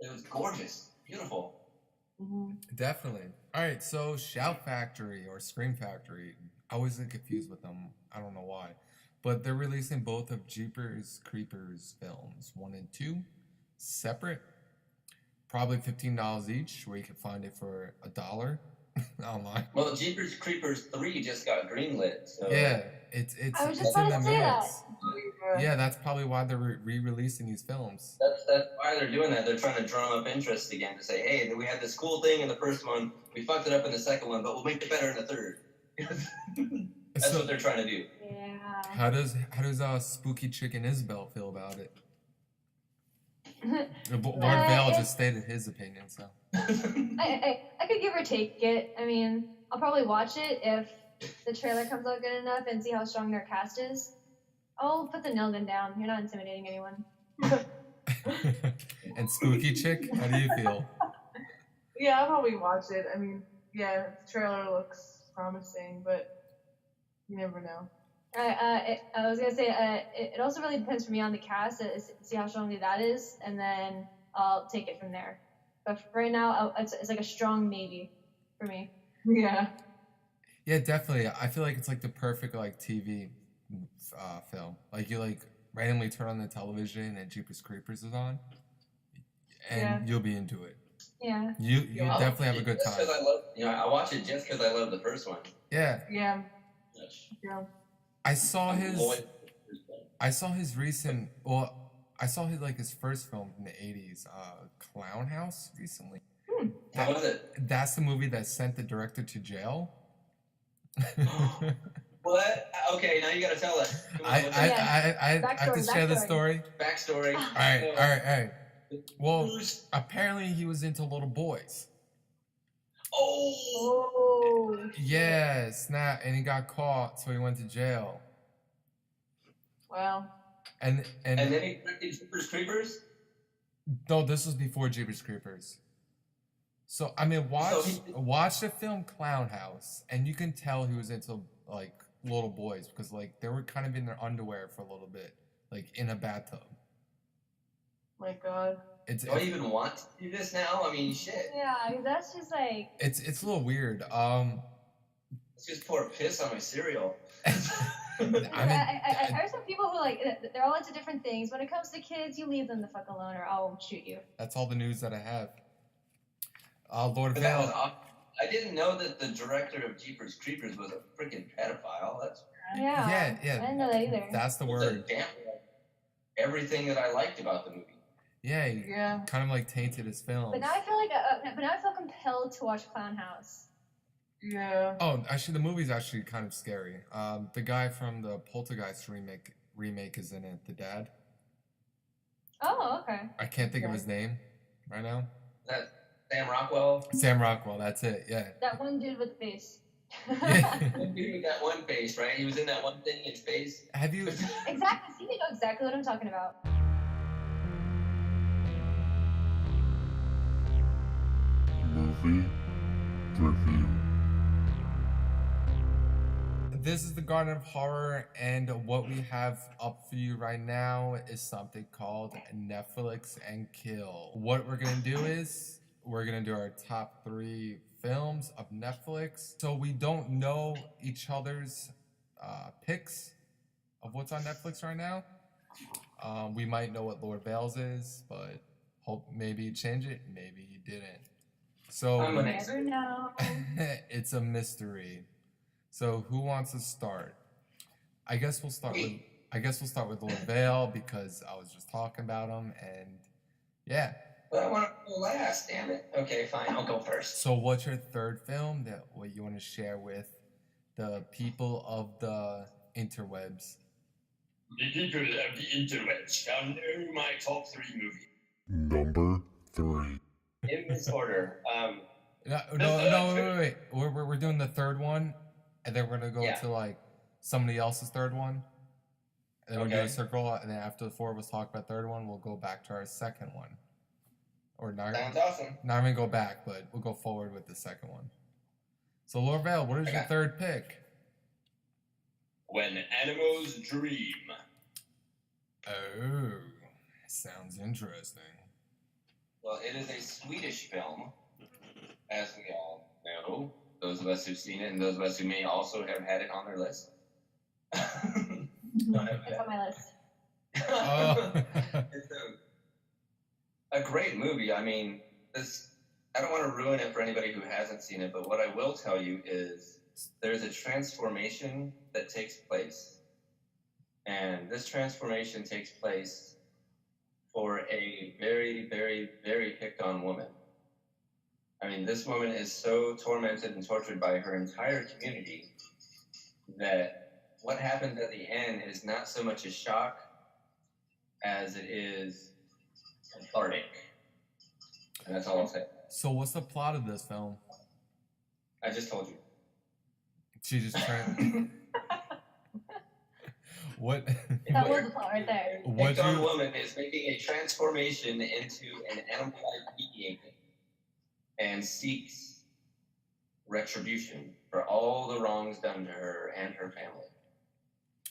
Speaker 3: It was gorgeous, beautiful.
Speaker 2: Definitely. All right, so Shout Factory or Scream Factory. I always get confused with them. I don't know why. But they're releasing both of Jeepers Creepers films, 1 and 2, separate. Probably $15 each, where you can find it for $1 online.
Speaker 3: Well, Jeepers Creepers 3 just got greenlit. So.
Speaker 2: Yeah, it's
Speaker 4: I was just
Speaker 2: it's in
Speaker 4: about
Speaker 2: the
Speaker 4: to say that.
Speaker 2: mix. Yeah, that's probably why they're re-releasing these films.
Speaker 3: That's why they're doing that. They're trying to drum up interest again to say, hey, we had this cool thing in the first one. We fucked it up in the second one, but we'll make it better in the third. That's what they're trying to do.
Speaker 4: Yeah.
Speaker 2: How does Spooky Chicken Isabel feel about it? Lord Vale just stated his opinion, so.
Speaker 4: I could give or take it. I mean, I'll probably watch it if the trailer comes out good enough and see how strong their cast is. I'll put the nail gun down. You're not intimidating anyone.
Speaker 2: And Spooky Chick, how do you feel?
Speaker 5: Yeah, I'll probably watch it. I mean, yeah, the trailer looks promising, but you never know.
Speaker 4: I was gonna say it also really depends for me on the cast to see how strongly that is, and then I'll take it from there. But right now, it's like a strong maybe for me.
Speaker 5: Yeah.
Speaker 2: Yeah, definitely. I feel like it's like the perfect like TV film. Like you like randomly turn on the television and Jeepers Creepers is on, and you'll be into it.
Speaker 4: Yeah.
Speaker 2: You'll definitely have a good time.
Speaker 3: Just because I watch it just because I love the first one.
Speaker 2: Yeah.
Speaker 5: Yeah. Yeah.
Speaker 2: I saw his recent. Well, I saw his first film from the '80s, Clown House, recently.
Speaker 3: How was it?
Speaker 2: That's the movie that sent the director to jail.
Speaker 3: What? Okay, now you gotta tell us. Come on,
Speaker 2: I
Speaker 3: what's
Speaker 2: I,
Speaker 3: it?
Speaker 2: I have to share the story.
Speaker 3: Backstory.
Speaker 2: All right. Well,
Speaker 3: Who's-
Speaker 2: apparently he was into little boys.
Speaker 3: Oh.
Speaker 4: Oh.
Speaker 2: Yeah, snap, and he got caught, so he went to jail.
Speaker 5: Wow.
Speaker 3: And then he directed Jeepers Creepers.
Speaker 2: No, this was before Jeepers Creepers. So I mean, watch the film Clown House, and you can tell he was into like little boys because like they were kind of in their underwear for a little bit, like in a bathtub.
Speaker 5: My God.
Speaker 3: Do I even want to do this now? I mean, shit.
Speaker 4: Yeah, that's just like.
Speaker 2: It's a little weird.
Speaker 3: Let's just pour piss on my cereal.
Speaker 2: I mean,
Speaker 4: I heard some people who like they're all into different things. When it comes to kids, you leave them the fuck alone, or I'll shoot you.
Speaker 2: that's all the news that I have. Lord
Speaker 3: But that was
Speaker 2: Vale.
Speaker 3: awesome. I didn't know that the director of Jeepers Creepers was a freaking pedophile. That's
Speaker 4: Yeah.
Speaker 2: Yeah.
Speaker 4: I didn't know that either.
Speaker 2: That's the
Speaker 3: a
Speaker 2: word.
Speaker 3: damn everything that I liked about the movie.
Speaker 2: Yeah, he
Speaker 5: Yeah.
Speaker 2: kind of like tainted his films.
Speaker 4: But now I feel like, but now I feel compelled to watch Clown House.
Speaker 5: Yeah.
Speaker 2: Oh, actually, the movie's actually kind of scary. The guy from the Poltergeist remake is in it. The dad.
Speaker 4: Oh, okay.
Speaker 2: I can't think of his name right now.
Speaker 3: That Sam Rockwell.
Speaker 2: Sam Rockwell. That's it. Yeah.
Speaker 4: That one dude with the face.
Speaker 3: That dude with that one face, right? He was in that one thing in space.
Speaker 2: Have you?
Speaker 4: Exactly. See, you know exactly what I'm talking about.
Speaker 1: Movie review.
Speaker 2: This is the Garden of Horror, and what we have up for you right now is something called Netflix and Kill. What we're gonna do is we're gonna do our top 3 films of Netflix. So we don't know each other's picks of what's on Netflix right now. We might know what Lord Vale's is, but hope maybe he changed it, maybe he didn't. So
Speaker 3: I'm an
Speaker 4: Never know.
Speaker 2: it's a mystery. So who wants to start? I guess we'll start with Lord Vale because I was just talking about him, and yeah.
Speaker 3: But I want to go last, damn it. Okay, fine, I'll go first.
Speaker 2: So what's your third film that what you want to share with the people of the interwebs?
Speaker 3: The people of the interwebs shall know my top 3 movies.
Speaker 1: Number 3.
Speaker 3: In this order.
Speaker 2: No, wait. We're doing the third one, and then we're gonna go to like somebody else's third one, and then we'll do a circle, and then after the 4 of us talk about third one, we'll go back to our second one. Or not.
Speaker 3: Sounds awesome.
Speaker 2: Not even go back, but we'll go forward with the second one. So Lord Vale, what is your third pick?
Speaker 3: When Animals Dream.
Speaker 2: Oh, sounds interesting.
Speaker 3: Well, it is a Swedish film, as we all know. Those of us who've seen it, and those of us who may also have had it on their list.
Speaker 4: It's on my list.
Speaker 2: Oh.
Speaker 3: It's a great movie. I mean, I don't want to ruin it for anybody who hasn't seen it, but what I will tell you is there's a transformation that takes place. And this transformation takes place for a very, very, very picked on woman. I mean, this woman is so tormented and tortured by her entire community that what happens at the end is not so much a shock as it is cathartic. And that's all I'll say.
Speaker 2: So what's the plot of this film?
Speaker 3: I just told you.
Speaker 2: She just turned. What?
Speaker 4: That was the plot right there.
Speaker 2: What
Speaker 3: Picked on
Speaker 2: you?
Speaker 3: woman is making a transformation into an animal-like being and seeks retribution for all the wrongs done to her and her family.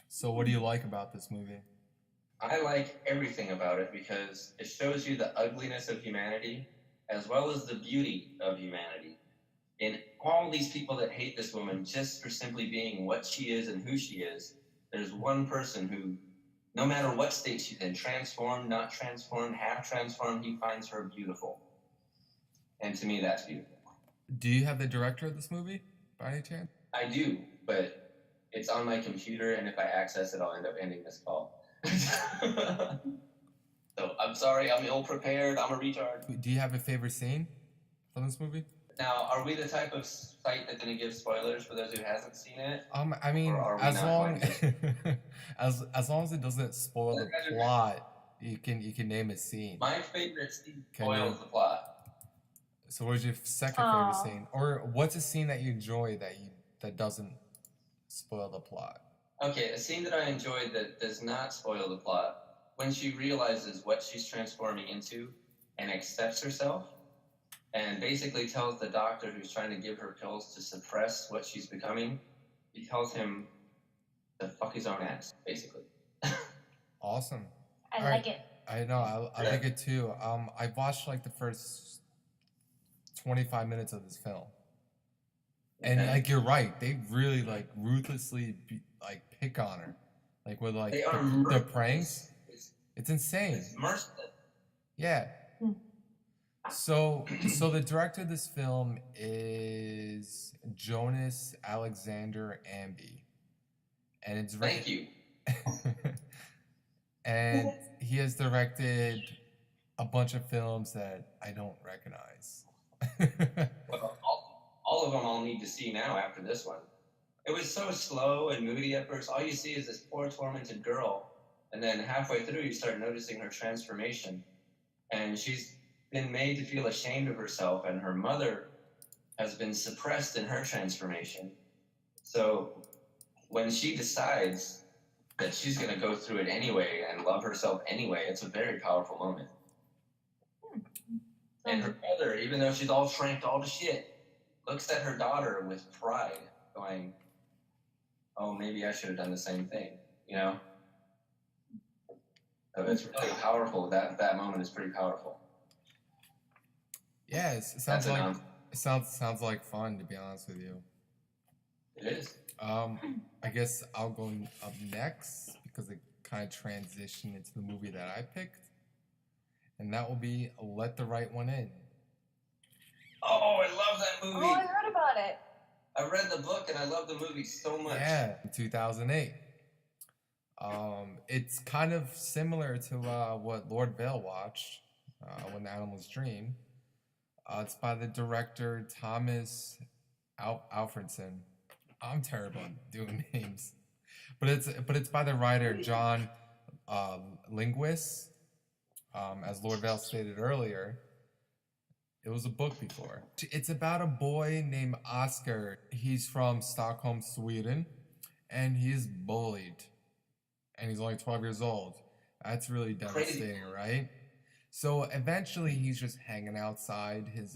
Speaker 2: So what do you like about this movie?
Speaker 3: I like everything about it because it shows you the ugliness of humanity as well as the beauty of humanity. In all these people that hate this woman just for simply being what she is and who she is, there's one person who, no matter what state she's in, transformed, not transformed, half transformed, he finds her beautiful. And to me, that's beautiful.
Speaker 2: Do you have the director of this movie, by any chance?
Speaker 3: I do, but it's on my computer, and if I access it, I'll end up ending this call. So I'm sorry, I'm ill-prepared, I'm a retard.
Speaker 2: Do you have a favorite scene? for this movie.
Speaker 3: Now, are we the type of site that's going to give spoilers for those who hasn't seen it?
Speaker 2: I mean,
Speaker 3: Or are we
Speaker 2: as
Speaker 3: not
Speaker 2: long
Speaker 3: going to?
Speaker 2: as long as it doesn't spoil the plot, you can name a scene.
Speaker 3: My favorite scene
Speaker 2: Can you-
Speaker 3: spoils the plot.
Speaker 2: So, what's your second favorite scene, or what's a scene that you enjoy that doesn't spoil the plot?
Speaker 3: Okay, a scene that I enjoyed that does not spoil the plot, when she realizes what she's transforming into and accepts herself, and basically tells the doctor who's trying to give her pills to suppress what she's becoming, he tells him to fuck his own ass, basically.
Speaker 2: Awesome.
Speaker 4: I
Speaker 2: All
Speaker 4: like
Speaker 2: right.
Speaker 4: it.
Speaker 2: I know. I like it too. I watched like the first 25 minutes of this film, and
Speaker 3: Okay.
Speaker 2: like you're right, they really like ruthlessly pick on her, like with like
Speaker 3: They are
Speaker 2: the
Speaker 3: merciless.
Speaker 2: pranks. It's insane.
Speaker 3: It's merciless.
Speaker 2: Yeah. So the director of this film is Jonas Alexander Amby, and it's
Speaker 3: Thank you.
Speaker 2: and he has directed a bunch of films that I don't recognize.
Speaker 3: Well, all of them I'll need to see now after this one. It was so slow and moody at first. All you see is this poor, tormented girl, and then halfway through, you start noticing her transformation, and she's been made to feel ashamed of herself, and her mother has been suppressed in her transformation. So when she decides that she's going to go through it anyway and love herself anyway, it's a very powerful moment. And her mother, even though she's all shrinked all to shit, looks at her daughter with pride, going, oh, maybe I should have done the same thing, you know? So it's really powerful. That moment is pretty powerful.
Speaker 2: Yeah, it sounds like fun, to be honest with you.
Speaker 3: It is.
Speaker 2: I guess I'll go up next because it kind of transitioned into the movie that I picked, and that will be Let the Right One In.
Speaker 3: Oh, I love that movie.
Speaker 4: Oh, I heard about it.
Speaker 3: I read the book and I love the movie so much.
Speaker 2: Yeah, 2008. It's kind of similar to what Lord.viel watched, When the Animals Dream. It's by the director Thomas Alfredson. I'm terrible at doing names, but it's by the writer John Linguist. As Lord.viel stated earlier, it was a book before. It's about a boy named Oscar. He's from Stockholm, Sweden, and he's bullied. And he's only 12 years old. That's really devastating, right? So eventually he's just hanging outside his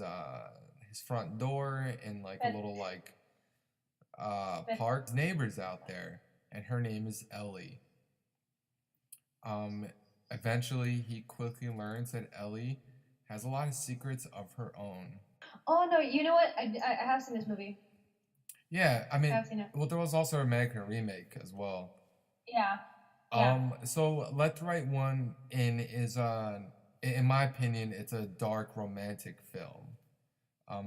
Speaker 2: front door in like a little like park. His neighbor's out there, and her name is Ellie. Eventually he quickly learns that Ellie has a lot of secrets of her own.
Speaker 4: Oh no, you know what? I have seen this movie.
Speaker 2: Yeah, I mean,
Speaker 4: I've seen it.
Speaker 2: well, there was also an American remake as well.
Speaker 4: Yeah.
Speaker 2: So Let the Right One In is in my opinion, it's a dark romantic film.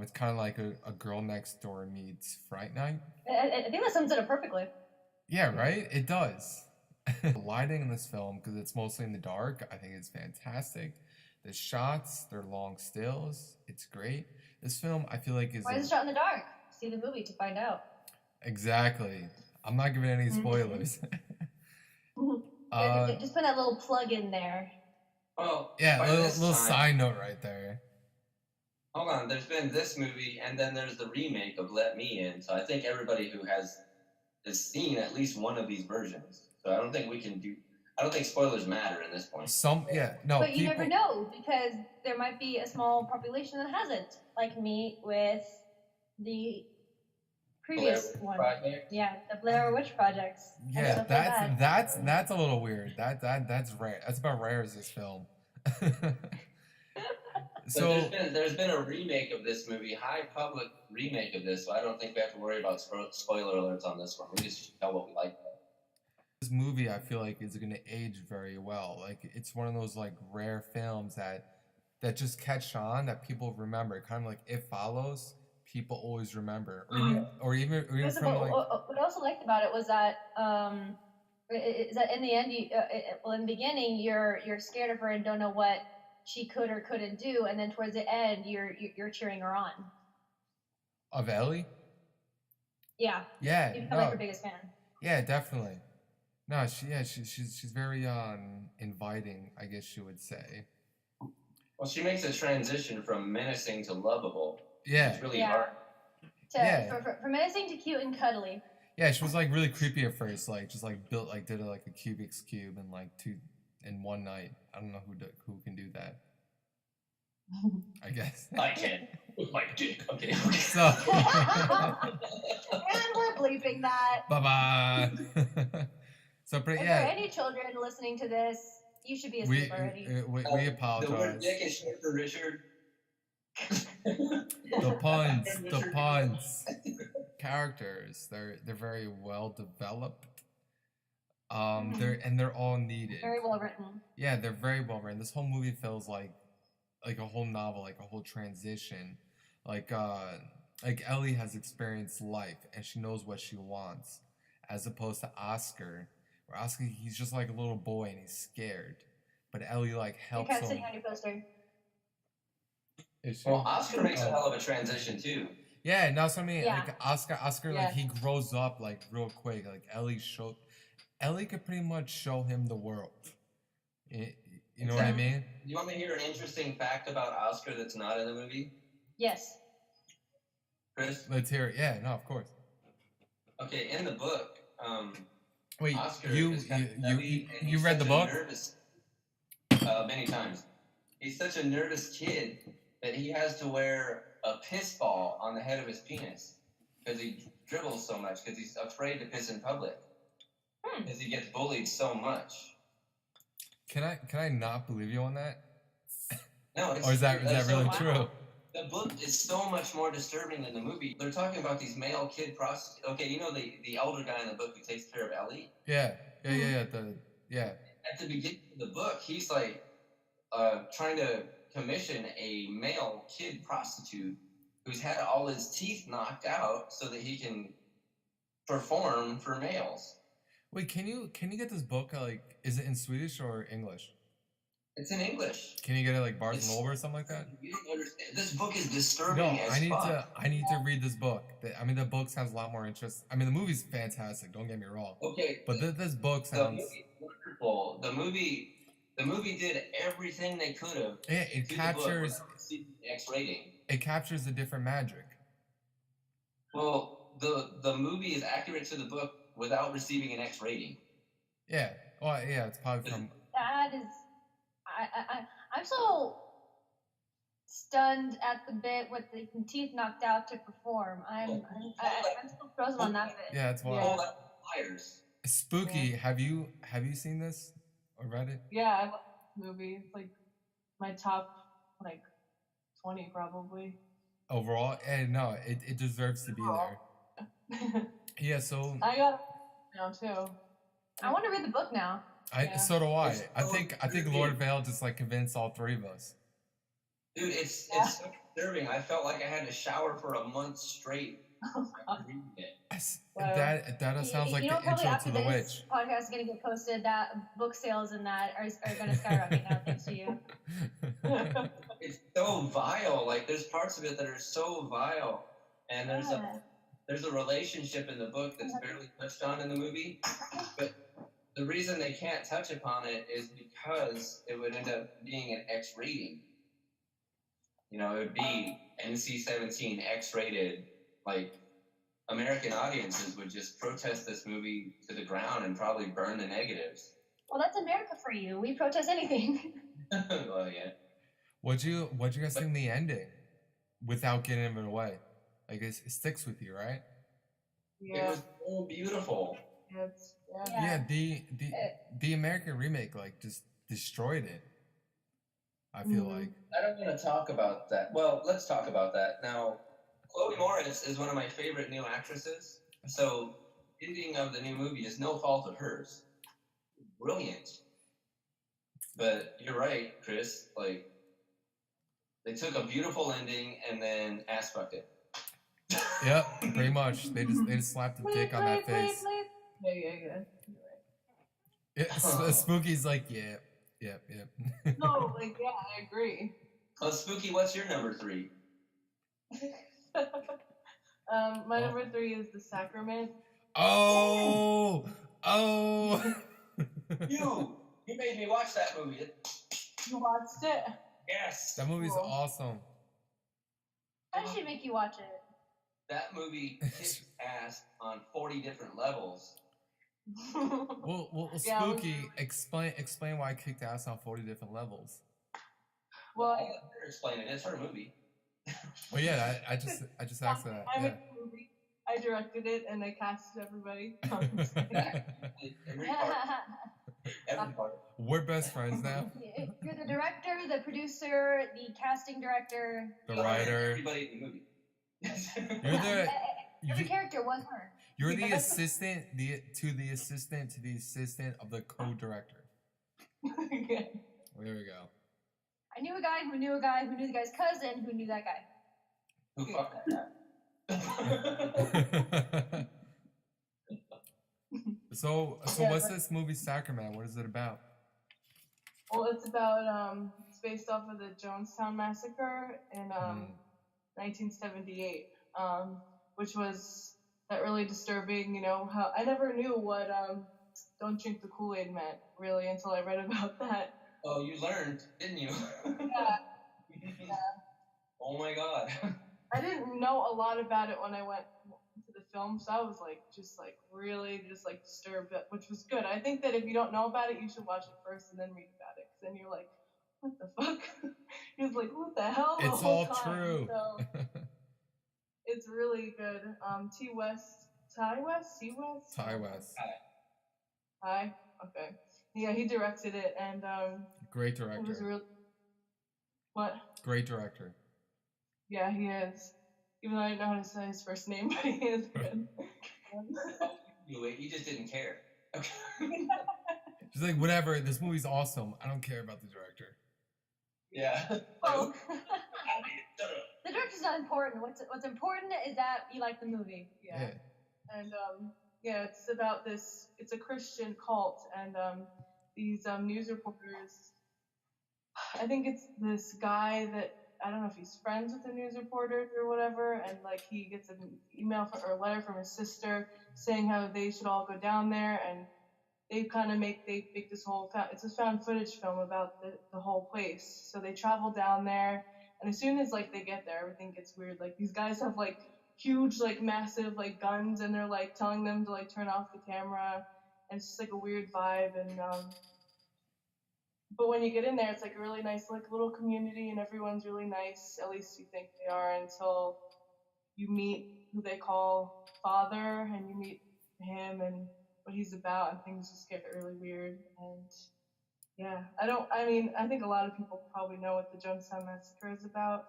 Speaker 2: It's kind of like a Girl Next Door meets Fright Night.
Speaker 4: I think that sums it up perfectly.
Speaker 2: Yeah, right? It does. The lighting in this film, because it's mostly in the dark, I think it's fantastic. The shots, they're long stills. It's great. This film, I feel like, is...
Speaker 4: Why is it shot in the dark? See the movie to find out.
Speaker 2: Exactly. I'm not giving any spoilers.
Speaker 4: Just put that little plug in there.
Speaker 3: Well,
Speaker 2: yeah,
Speaker 3: by
Speaker 2: a
Speaker 3: this
Speaker 2: little
Speaker 3: time-
Speaker 2: side note right there.
Speaker 3: Hold on, there's been this movie, and then there's the remake of Let Me In. So I think everybody who has seen at least one of these versions. So I don't think I don't think spoilers matter in this point.
Speaker 4: But you never know, because there might be a small population that hasn't, like me with the previous one.
Speaker 3: Project?
Speaker 4: Yeah, the Blair Witch Projects.
Speaker 2: Yeah, that's a little weird. That's rare. That's about rare as this film.
Speaker 3: So there's been a remake of this movie, high public remake of this. So I don't think we have to worry about spoiler alerts on this one. We just tell what we like.
Speaker 2: This movie, I feel like, is going to age very well. Like, it's one of those like rare films that just catch on, that people remember. Kind of like It Follows. People always remember, or even from like.
Speaker 4: What I also liked about it was that is that in the end, in the beginning, you're scared of her and don't know what she could or couldn't do, and then towards the end, you're cheering her on.
Speaker 2: Of Ellie?
Speaker 4: Yeah.
Speaker 2: Yeah.
Speaker 4: You become like her biggest fan.
Speaker 2: Yeah, definitely. No, she's very inviting, I guess you would say.
Speaker 3: Well, she makes a transition from menacing to lovable.
Speaker 2: Yeah.
Speaker 3: It's really hard.
Speaker 4: From menacing to cute and cuddly.
Speaker 2: Yeah, she was like really creepy at first, like just like built like did like a Cubik's cube in like in one night. I don't know who can do that. I guess
Speaker 3: I can with my dick. Okay.
Speaker 2: So
Speaker 4: and we're bleeping that.
Speaker 2: bye bye. So, but
Speaker 4: If there
Speaker 2: yeah,
Speaker 4: are any children listening to this, you should be asleep already.
Speaker 2: we apologize.
Speaker 3: The word dick is short for Richard.
Speaker 2: The puns. Characters, they're very well developed. They're all needed.
Speaker 4: Very well written.
Speaker 2: Yeah, they're very well written. This whole movie feels like a whole novel, like a whole transition. Like Ellie has experienced life and she knows what she wants, as opposed to Oscar, where Oscar, he's just like a little boy and he's scared, but Ellie like helps him.
Speaker 4: Sitting on your poster.
Speaker 3: Well, Oscar makes a hell of a transition too.
Speaker 2: Yeah, no, so I mean,
Speaker 4: Yeah.
Speaker 2: like Oscar, like he grows up like real quick. Like Ellie could pretty much show him the world. You know what I mean?
Speaker 3: You want me to hear an interesting fact about Oscar that's not in the movie?
Speaker 4: Yes.
Speaker 3: Chris?
Speaker 2: Let's hear it. Yeah, no, of course.
Speaker 3: Okay, in the book,
Speaker 2: wait,
Speaker 3: Oscar
Speaker 2: you read the book?
Speaker 3: Nervous, many times. He's such a nervous kid that he has to wear a piss ball on the head of his penis because he dribbles so much because he's afraid to piss in public because he gets bullied so much.
Speaker 2: Can I not believe you on that?
Speaker 3: No, it's,
Speaker 2: or is that really true?
Speaker 3: The book is so much more disturbing than the movie. They're talking about these male kid prostitutes. Okay, you know the elder guy in the book who takes care of Ellie?
Speaker 2: Yeah.
Speaker 3: At the beginning of the book, he's like trying to commission a male kid prostitute who's had all his teeth knocked out so that he can perform for males.
Speaker 2: Wait, can you get this book? Like, is it in Swedish or English?
Speaker 3: It's in English.
Speaker 2: Can you get it like Barnes and Noble or something like that?
Speaker 3: You don't understand. This book is disturbing
Speaker 2: No,
Speaker 3: as fuck.
Speaker 2: I need to read this book. I mean, the book sounds a lot more interesting. I mean, the movie's fantastic. Don't get me wrong.
Speaker 3: Okay,
Speaker 2: but this book sounds.
Speaker 3: The movie's wonderful. The movie did everything they could have.
Speaker 2: Yeah, it captures
Speaker 3: X rating.
Speaker 2: It captures a different magic.
Speaker 3: Well, the movie is accurate to the book without receiving an X rating.
Speaker 2: Yeah. Well, yeah, it's probably from.
Speaker 4: That is, I'm so stunned at the bit with the teeth knocked out to perform. I'm still frozen on that bit.
Speaker 2: Yeah, it's wild.
Speaker 3: Liars.
Speaker 2: Spooky. Have you seen this or read it?
Speaker 5: Yeah, I love this movie. It's like my top 20 probably.
Speaker 2: Overall, and no, it deserves to be there. Yeah, so
Speaker 5: I got it now too.
Speaker 4: I want to read the book now.
Speaker 2: So do I. I think lord.viel just like convinced all three of us.
Speaker 3: Dude, it's so disturbing. I felt like I had to shower for a month straight. Reading it.
Speaker 2: That sounds like the intro to The Witch.
Speaker 4: Podcast is gonna get posted. That book sales and that are gonna skyrocket now, thanks to you.
Speaker 3: It's so vile. Like there's parts of it that are so vile, and there's a relationship in the book that's barely touched on in the movie, but the reason they can't touch upon it is because it would end up being an X rating. You know, it would be NC-17 X-rated. Like, American audiences would just protest this movie to the ground and probably burn the negatives.
Speaker 4: Well, that's America for you. We protest anything.
Speaker 3: Well, yeah.
Speaker 2: What'd you guys think of the ending? Without getting it away, like it sticks with you, right?
Speaker 5: Yeah.
Speaker 3: It was so beautiful.
Speaker 2: Yeah, the American remake like just destroyed it. I feel like.
Speaker 3: I don't want to talk about that. Well, let's talk about that. Now, Chloe Moritz is one of my favorite new actresses. So, ending of the new movie is no fault of hers. Brilliant. But you're right, Chris. Like, they took a beautiful ending and then ass-fucked it.
Speaker 2: Yep, pretty much. They just slapped a dick on that face.
Speaker 5: Yeah.
Speaker 2: Spooky's like, yeah. Yep.
Speaker 5: No, like yeah, I agree.
Speaker 3: Oh, Spooky, what's your number 3?
Speaker 5: My number 3 is The Sacrament.
Speaker 2: Oh.
Speaker 3: You made me watch that movie.
Speaker 5: You watched it?
Speaker 3: Yes.
Speaker 2: That movie's
Speaker 5: Cool.
Speaker 2: awesome.
Speaker 4: I should make you watch it.
Speaker 3: That movie kicks ass on 40 different levels.
Speaker 2: Well,
Speaker 5: Yeah,
Speaker 2: Spooky, explain why I kicked ass on 40 different levels.
Speaker 3: Well,
Speaker 5: Well,
Speaker 3: I'll let her explain it. It's her movie.
Speaker 2: Well, yeah, I just asked that.
Speaker 5: I
Speaker 2: Yeah.
Speaker 5: made the movie. I directed it, and I casted everybody.
Speaker 3: Every part. Every part.
Speaker 2: We're best friends now.
Speaker 4: You're the director, the producer, the casting director.
Speaker 2: The writer.
Speaker 3: Everybody in the movie.
Speaker 2: You're the
Speaker 4: Every character was her.
Speaker 2: you're the assistant to the assistant of the co-director.
Speaker 5: Yeah.
Speaker 2: There we go.
Speaker 4: I knew a guy who knew a guy who knew the guy's cousin who knew that guy.
Speaker 3: Who fucked that?
Speaker 2: So
Speaker 5: Yeah,
Speaker 2: what's this movie Sacrament? What is it about?
Speaker 5: Well, it's about it's based off of the Jonestown massacre in 1978, which was that really disturbing. You know how I never knew what "Don't drink the Kool-Aid" meant really until I read about that.
Speaker 3: Oh, you learned, didn't you?
Speaker 5: Yeah.
Speaker 3: Oh my God.
Speaker 5: I didn't know a lot about it when I went to the film, so I was really disturbed, which was good. I think that if you don't know about it, you should watch it first and then read about it, because then you're like, what the fuck? He was like, what the hell? The
Speaker 2: It's
Speaker 5: whole
Speaker 2: all
Speaker 5: time.
Speaker 2: true.
Speaker 5: So it's really good. Ty West. Ty. Okay. Yeah, he directed it, and
Speaker 2: Great
Speaker 5: it was
Speaker 2: director.
Speaker 5: really what?
Speaker 2: Great director.
Speaker 5: Yeah, he is. Even though I didn't know how to say his first name, but he is good.
Speaker 3: You just didn't care. Okay.
Speaker 2: She's like, whatever. This movie's awesome. I don't care about the director.
Speaker 3: Yeah.
Speaker 5: Oh.
Speaker 4: The director's not important. What's important is that you like the movie.
Speaker 5: Yeah. And yeah, it's about this. It's a Christian cult, and these news reporters. I think it's this guy that I don't know if he's friends with the news reporters or whatever, and like he gets an email or a letter from his sister saying how they should all go down there, and they make this whole it's a found footage film about the whole place. So they travel down there, and as soon as like they get there, everything gets weird. Like these guys have like huge like massive like guns, and they're like telling them to like turn off the camera, and it's just like a weird vibe. And but when you get in there, it's like a really nice like little community, and everyone's really nice. At least you think they are, until you meet who they call Father, and you meet him and what he's about, and things just get really weird. And yeah, I think a lot of people probably know what the Jonestown Massacre is about,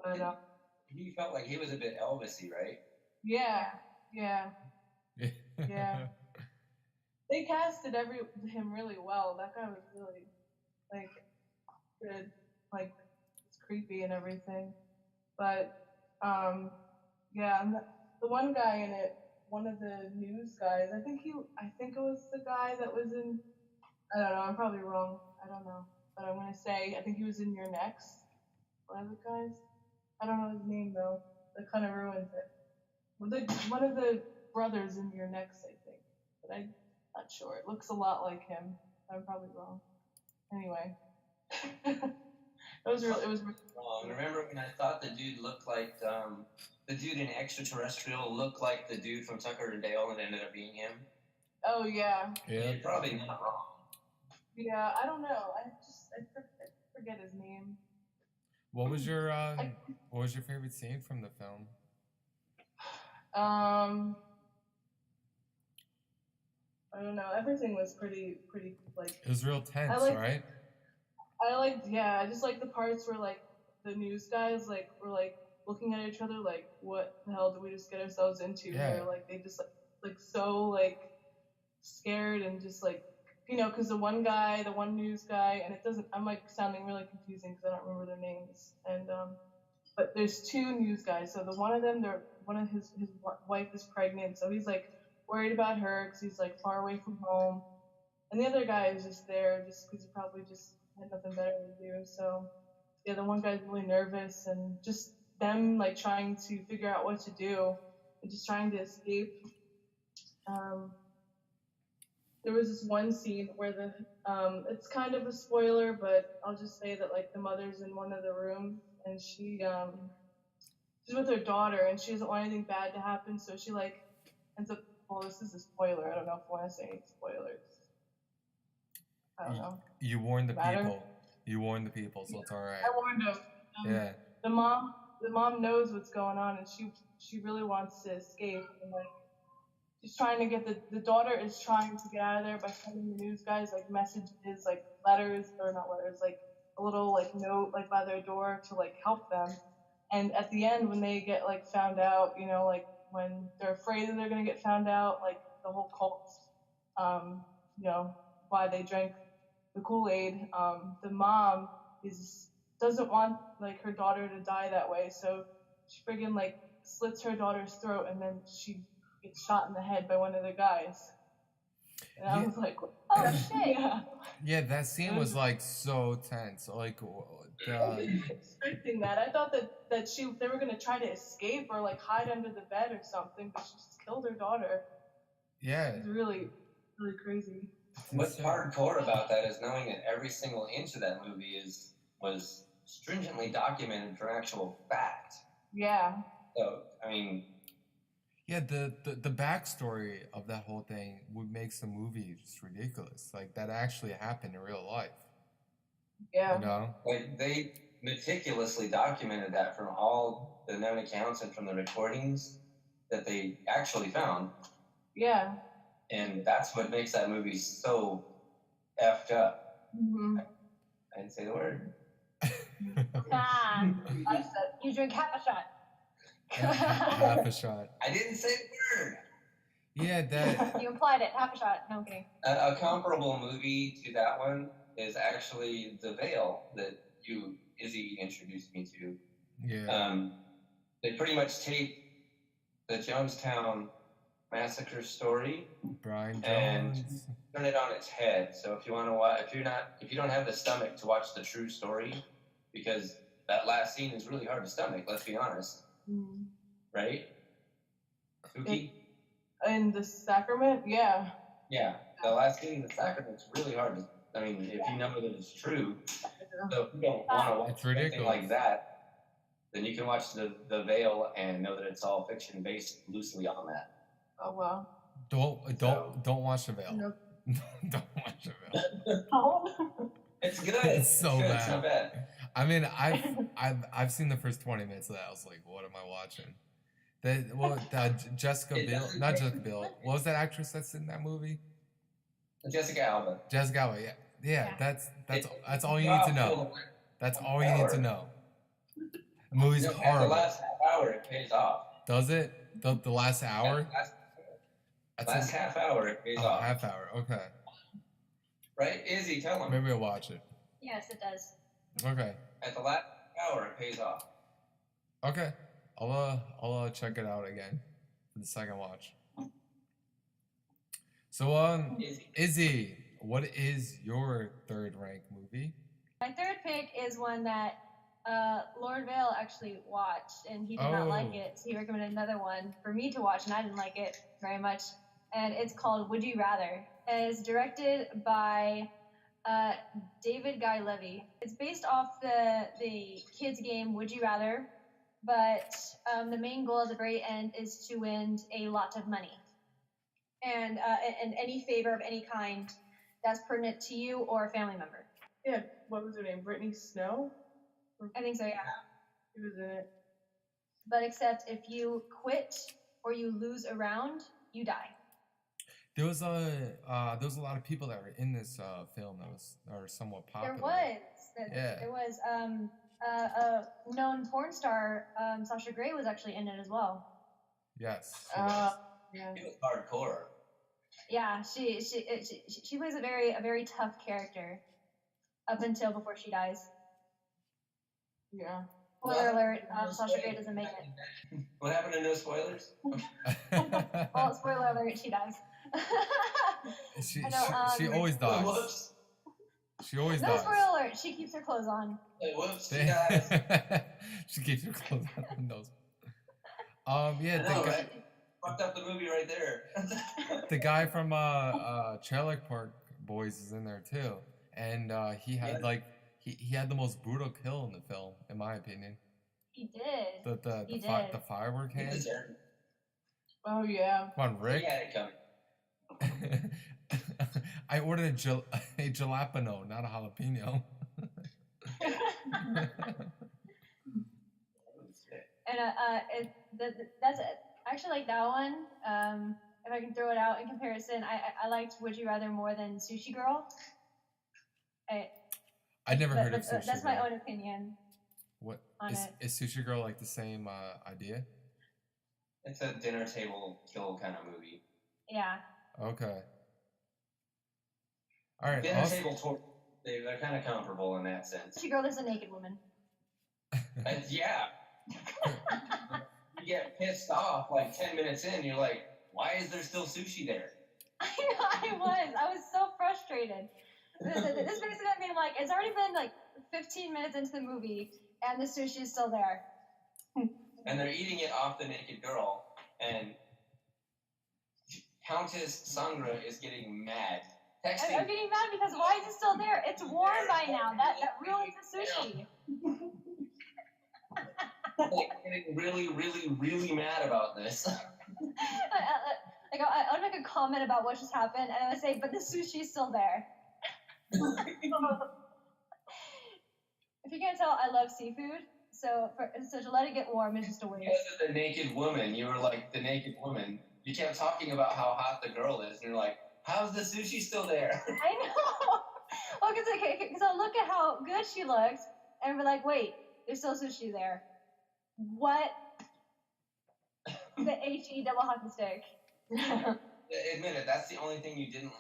Speaker 5: but
Speaker 3: He felt like he was a bit Elvis-y, right?
Speaker 5: yeah. They casted him really well. That guy was really like good, like it's creepy and everything. But yeah, and the one guy in it, one of the news guys, I think it was the guy that was in. I don't know. I'm probably wrong. I don't know, but I'm gonna say I think he was in Your Next. One of the guys. I don't know his name though. That kind of ruins it. One of the brothers in Your Next, I think, but I'm not sure. It looks a lot like him. I'm probably wrong. Anyway, it was really
Speaker 3: wrong. Remember when I thought the dude looked like the dude in Extraterrestrial looked like the dude from Tucker and Dale, and it ended up being him?
Speaker 5: Oh yeah.
Speaker 2: Yeah.
Speaker 3: You're probably not wrong.
Speaker 5: Yeah, I don't know. I forget his name.
Speaker 2: What was your favorite scene from the film?
Speaker 5: I don't know. Everything was pretty like.
Speaker 2: It was real tense, right?
Speaker 5: I just like the parts where like the news guys like were like looking at each other like, what the hell did we just get ourselves into here? Like they just like so like scared and just like, you know, because the one news guy, and it doesn't. I'm like sounding really confusing because I don't remember their names. And but there's two news guys. So one of his wife is pregnant, so he's like worried about her because he's like far away from home. And the other guy is just there just because he probably just had nothing better to do. So yeah, the one guy's really nervous, and just them like trying to figure out what to do and just trying to escape. There was this one scene where it's kind of a spoiler, but I'll just say that like the mother's in one of the rooms, and she's with her daughter, and she doesn't want anything bad to happen, so she like ends up. Well, this is a spoiler. I don't know if I want to say any spoilers. I don't know.
Speaker 2: You warned the
Speaker 5: Matter?
Speaker 2: people. You warned the people, so it's all right.
Speaker 5: I warned him.
Speaker 2: Yeah.
Speaker 5: The mom knows what's going on, and she really wants to escape, and like she's trying to get the daughter is trying to get out of there by sending the news guys like messages, like letters, or not letters, like a little like note like by their door to like help them. And at the end, when they get like found out, like when they're afraid that they're gonna get found out, like the whole cult, why they drank the Kool-Aid, the mom doesn't want like her daughter to die that way, so she friggin' like slits her daughter's throat, and then she gets shot in the head by one of the guys. And I was like,
Speaker 4: oh shit.
Speaker 2: Yeah, that scene was like so tense. Like,
Speaker 5: I wasn't expecting that. I thought that they were gonna try to escape or like hide under the bed or something, but she just killed her daughter.
Speaker 2: yeah.
Speaker 5: It was really, really crazy.
Speaker 3: What's hardcore about that is knowing that every single inch of that movie was stringently documented for actual fact.
Speaker 5: Yeah.
Speaker 3: So, I mean,
Speaker 2: Yeah, the backstory of that whole thing would make the movie just ridiculous. Like, that actually happened in real life.
Speaker 5: Yeah.
Speaker 2: You know?
Speaker 3: like they meticulously documented that from all the known accounts and from the recordings that they actually found.
Speaker 5: Yeah.
Speaker 3: And that's what makes that movie so effed up.
Speaker 5: Mm-hmm.
Speaker 3: I didn't say the word.
Speaker 4: Ah, you drink half a shot.
Speaker 2: Half a shot.
Speaker 3: I didn't say the word.
Speaker 2: Yeah, that.
Speaker 4: You implied it. Half a shot. No, I'm kidding.
Speaker 3: A comparable movie to that one is actually The Veil that Izzy introduced me to.
Speaker 2: Yeah.
Speaker 3: They pretty much take the Jonestown massacre story
Speaker 2: Brian
Speaker 3: and
Speaker 2: Jones.
Speaker 3: turn it on its head. So if you want to watch, if you don't have the stomach to watch the true story, because that last scene is really hard to stomach. Let's be honest, right? Spooky.
Speaker 5: In the sacrament, yeah.
Speaker 3: Yeah, the last scene in the sacrament's really hard to. I mean, if you know that it's true, so if you don't want to watch
Speaker 2: It's
Speaker 3: something
Speaker 2: ridiculous.
Speaker 3: like that, then you can watch the Veil and know that it's all fiction based loosely on that.
Speaker 5: Oh wow.
Speaker 2: Don't watch The Veil.
Speaker 5: Nope.
Speaker 2: Don't watch The Veil.
Speaker 5: Oh.
Speaker 3: It's good.
Speaker 2: It's so
Speaker 3: good.
Speaker 2: bad.
Speaker 3: It's not bad.
Speaker 2: I mean, I've seen the first 20 minutes of that. I was like, what am I watching? Jessica Biel, not Jessica Biel. What was that actress that's in that movie?
Speaker 3: Jessica Alba.
Speaker 2: Jessica Alba. Yeah. That's all you need to know. That's all you need to know. The movie's
Speaker 3: At the
Speaker 2: horrible.
Speaker 3: last half hour, it pays off.
Speaker 2: Does it? The last hour?
Speaker 3: Last half hour, it pays off.
Speaker 2: Half hour. Okay.
Speaker 3: Right? Izzy, tell them.
Speaker 2: Maybe I'll watch it.
Speaker 4: Yes, it does.
Speaker 2: Okay.
Speaker 3: At the last hour, it pays off.
Speaker 2: Okay. I'll check it out again for the second watch. So Izzy, what is your third ranked movie?
Speaker 4: My third pick is one that Lord Vale actually watched, and he did not like it. So he recommended another one for me to watch, and I didn't like it very much. And it's called Would You Rather. And it's directed by David Guy Levy. It's based off the kids game Would You Rather, but the main goal at the very end is to win a lot of money. And any favor of any kind that's pertinent to you or a family member.
Speaker 5: Yeah, what was her name? Brittany Snow?
Speaker 4: I think so, yeah.
Speaker 5: She was in it.
Speaker 4: But except if you quit or you lose a round, you die.
Speaker 2: There was a lot of people that were in this film that are somewhat popular.
Speaker 4: There was a known porn star, Sasha Grey, was actually in it as well.
Speaker 2: Yes.
Speaker 5: Yeah.
Speaker 3: It was hardcore.
Speaker 4: Yeah, she plays a very tough character up until before she dies.
Speaker 5: Yeah.
Speaker 4: Spoiler alert, Sasha Grey doesn't make it.
Speaker 3: What happened to no spoilers?
Speaker 4: Well, spoiler alert, she dies.
Speaker 2: She
Speaker 4: I know,
Speaker 2: she always does.
Speaker 3: Whoops.
Speaker 2: She always
Speaker 4: No
Speaker 2: does.
Speaker 4: spoiler alert. She keeps her clothes on.
Speaker 3: Hey, whoops, you guys.
Speaker 2: She keeps her clothes on. Knows. Yeah,
Speaker 3: I know, right? Fucked up the movie right there.
Speaker 2: the guy from Trailer Park Boys is in there too, and he had
Speaker 3: Yeah.
Speaker 2: like he had the most brutal kill in the film, in my opinion.
Speaker 4: He did.
Speaker 2: The
Speaker 4: did.
Speaker 2: the firework
Speaker 3: He
Speaker 2: hand.
Speaker 3: deserved it.
Speaker 5: Oh yeah.
Speaker 2: Come on,
Speaker 3: He
Speaker 2: Rick.
Speaker 3: had it coming.
Speaker 2: I ordered a jalapeno, not a jalapeno.
Speaker 4: And that's it. Actually, like that one. If I can throw it out in comparison, I liked Would You Rather more than Sushi Girl.
Speaker 2: I never heard of Sushi
Speaker 4: That's
Speaker 2: Girl.
Speaker 4: my own opinion.
Speaker 2: What
Speaker 4: on it.
Speaker 2: is Sushi Girl like the same idea?
Speaker 3: It's a dinner table kill kind of movie.
Speaker 4: Yeah.
Speaker 2: Okay. All right.
Speaker 3: Dinner
Speaker 2: awesome.
Speaker 3: table tour. They're kind of comparable in that sense.
Speaker 4: Sushi Girl is a naked woman.
Speaker 3: And yeah. You get pissed off like 10 minutes in. You're like, why is there still sushi there?
Speaker 4: I was so frustrated. This basically mean like it's already been like 15 minutes into the movie and the sushi is still there.
Speaker 3: And they're eating it off the naked girl, and Countess Sangra is getting mad. Texting.
Speaker 4: I'm getting mad because why is it still there? It's warm by now. That ruins the sushi.
Speaker 3: Like, getting really, really, really mad about this.
Speaker 4: I would make a comment about what just happened, and I would say, but the sushi's still there. If you can't tell, I love seafood, so to let it get warm is just a waste.
Speaker 3: Because of the naked woman, you were like the naked woman. You kept talking about how hot the girl is, and you're like, how's the sushi still there?
Speaker 4: I know. Well, because I look at how good she looks, and we're like, wait, there's still sushi there. What? The HE double hockey stick.
Speaker 3: Admit it, that's the only thing you didn't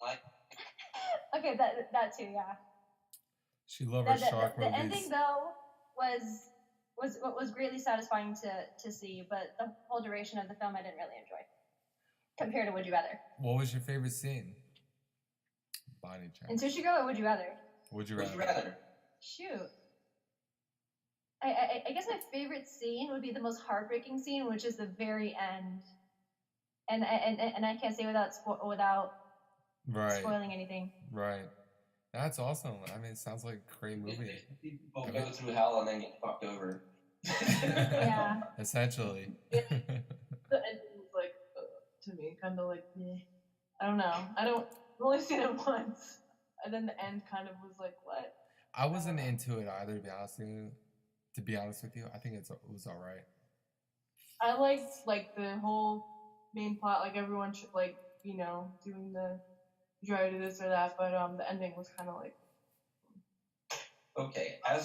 Speaker 3: like.
Speaker 4: Okay, that too, yeah.
Speaker 2: She loved her shark
Speaker 4: the
Speaker 2: movies.
Speaker 4: ending though was greatly satisfying to see, but the whole duration of the film I didn't really enjoy. Compared to Would You Rather.
Speaker 2: What was your favorite scene? Bonnie
Speaker 4: In
Speaker 2: Chan.
Speaker 4: Sushi Girl or Would You Rather?
Speaker 2: Would you
Speaker 3: Would
Speaker 2: rather?
Speaker 3: you rather?
Speaker 4: Shoot. I guess my favorite scene would be the most heartbreaking scene, which is the very end. And I can't say without
Speaker 2: Right.
Speaker 4: spoiling anything.
Speaker 2: Right. That's awesome. I mean, it sounds like a great movie.
Speaker 3: People go through hell and then get fucked over.
Speaker 4: Yeah.
Speaker 2: Essentially.
Speaker 5: The ending was like to me kind of like meh. I don't know. I've only seen it once, and then the end kind of was like what?
Speaker 2: I wasn't into it either, to be honest with you. I think it was all right.
Speaker 5: I liked like the whole main plot, like everyone should like doing the try to do this or that, but the ending was kind of like.
Speaker 3: Okay,
Speaker 4: And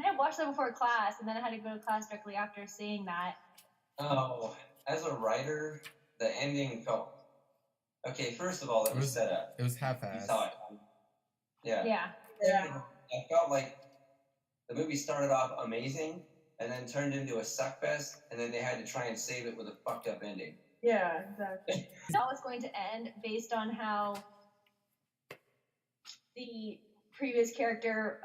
Speaker 4: I watched that before class, and then I had to go to class directly after seeing that.
Speaker 3: as a writer, the ending felt okay. First of all, it was set up.
Speaker 2: It was
Speaker 3: You
Speaker 2: half-assed.
Speaker 3: saw it. Yeah.
Speaker 4: Yeah.
Speaker 3: I felt like the movie started off amazing and then turned into a suckfest, and then they had to try and save it with a fucked up ending.
Speaker 5: Yeah, exactly.
Speaker 4: How it's going to end based on how the previous character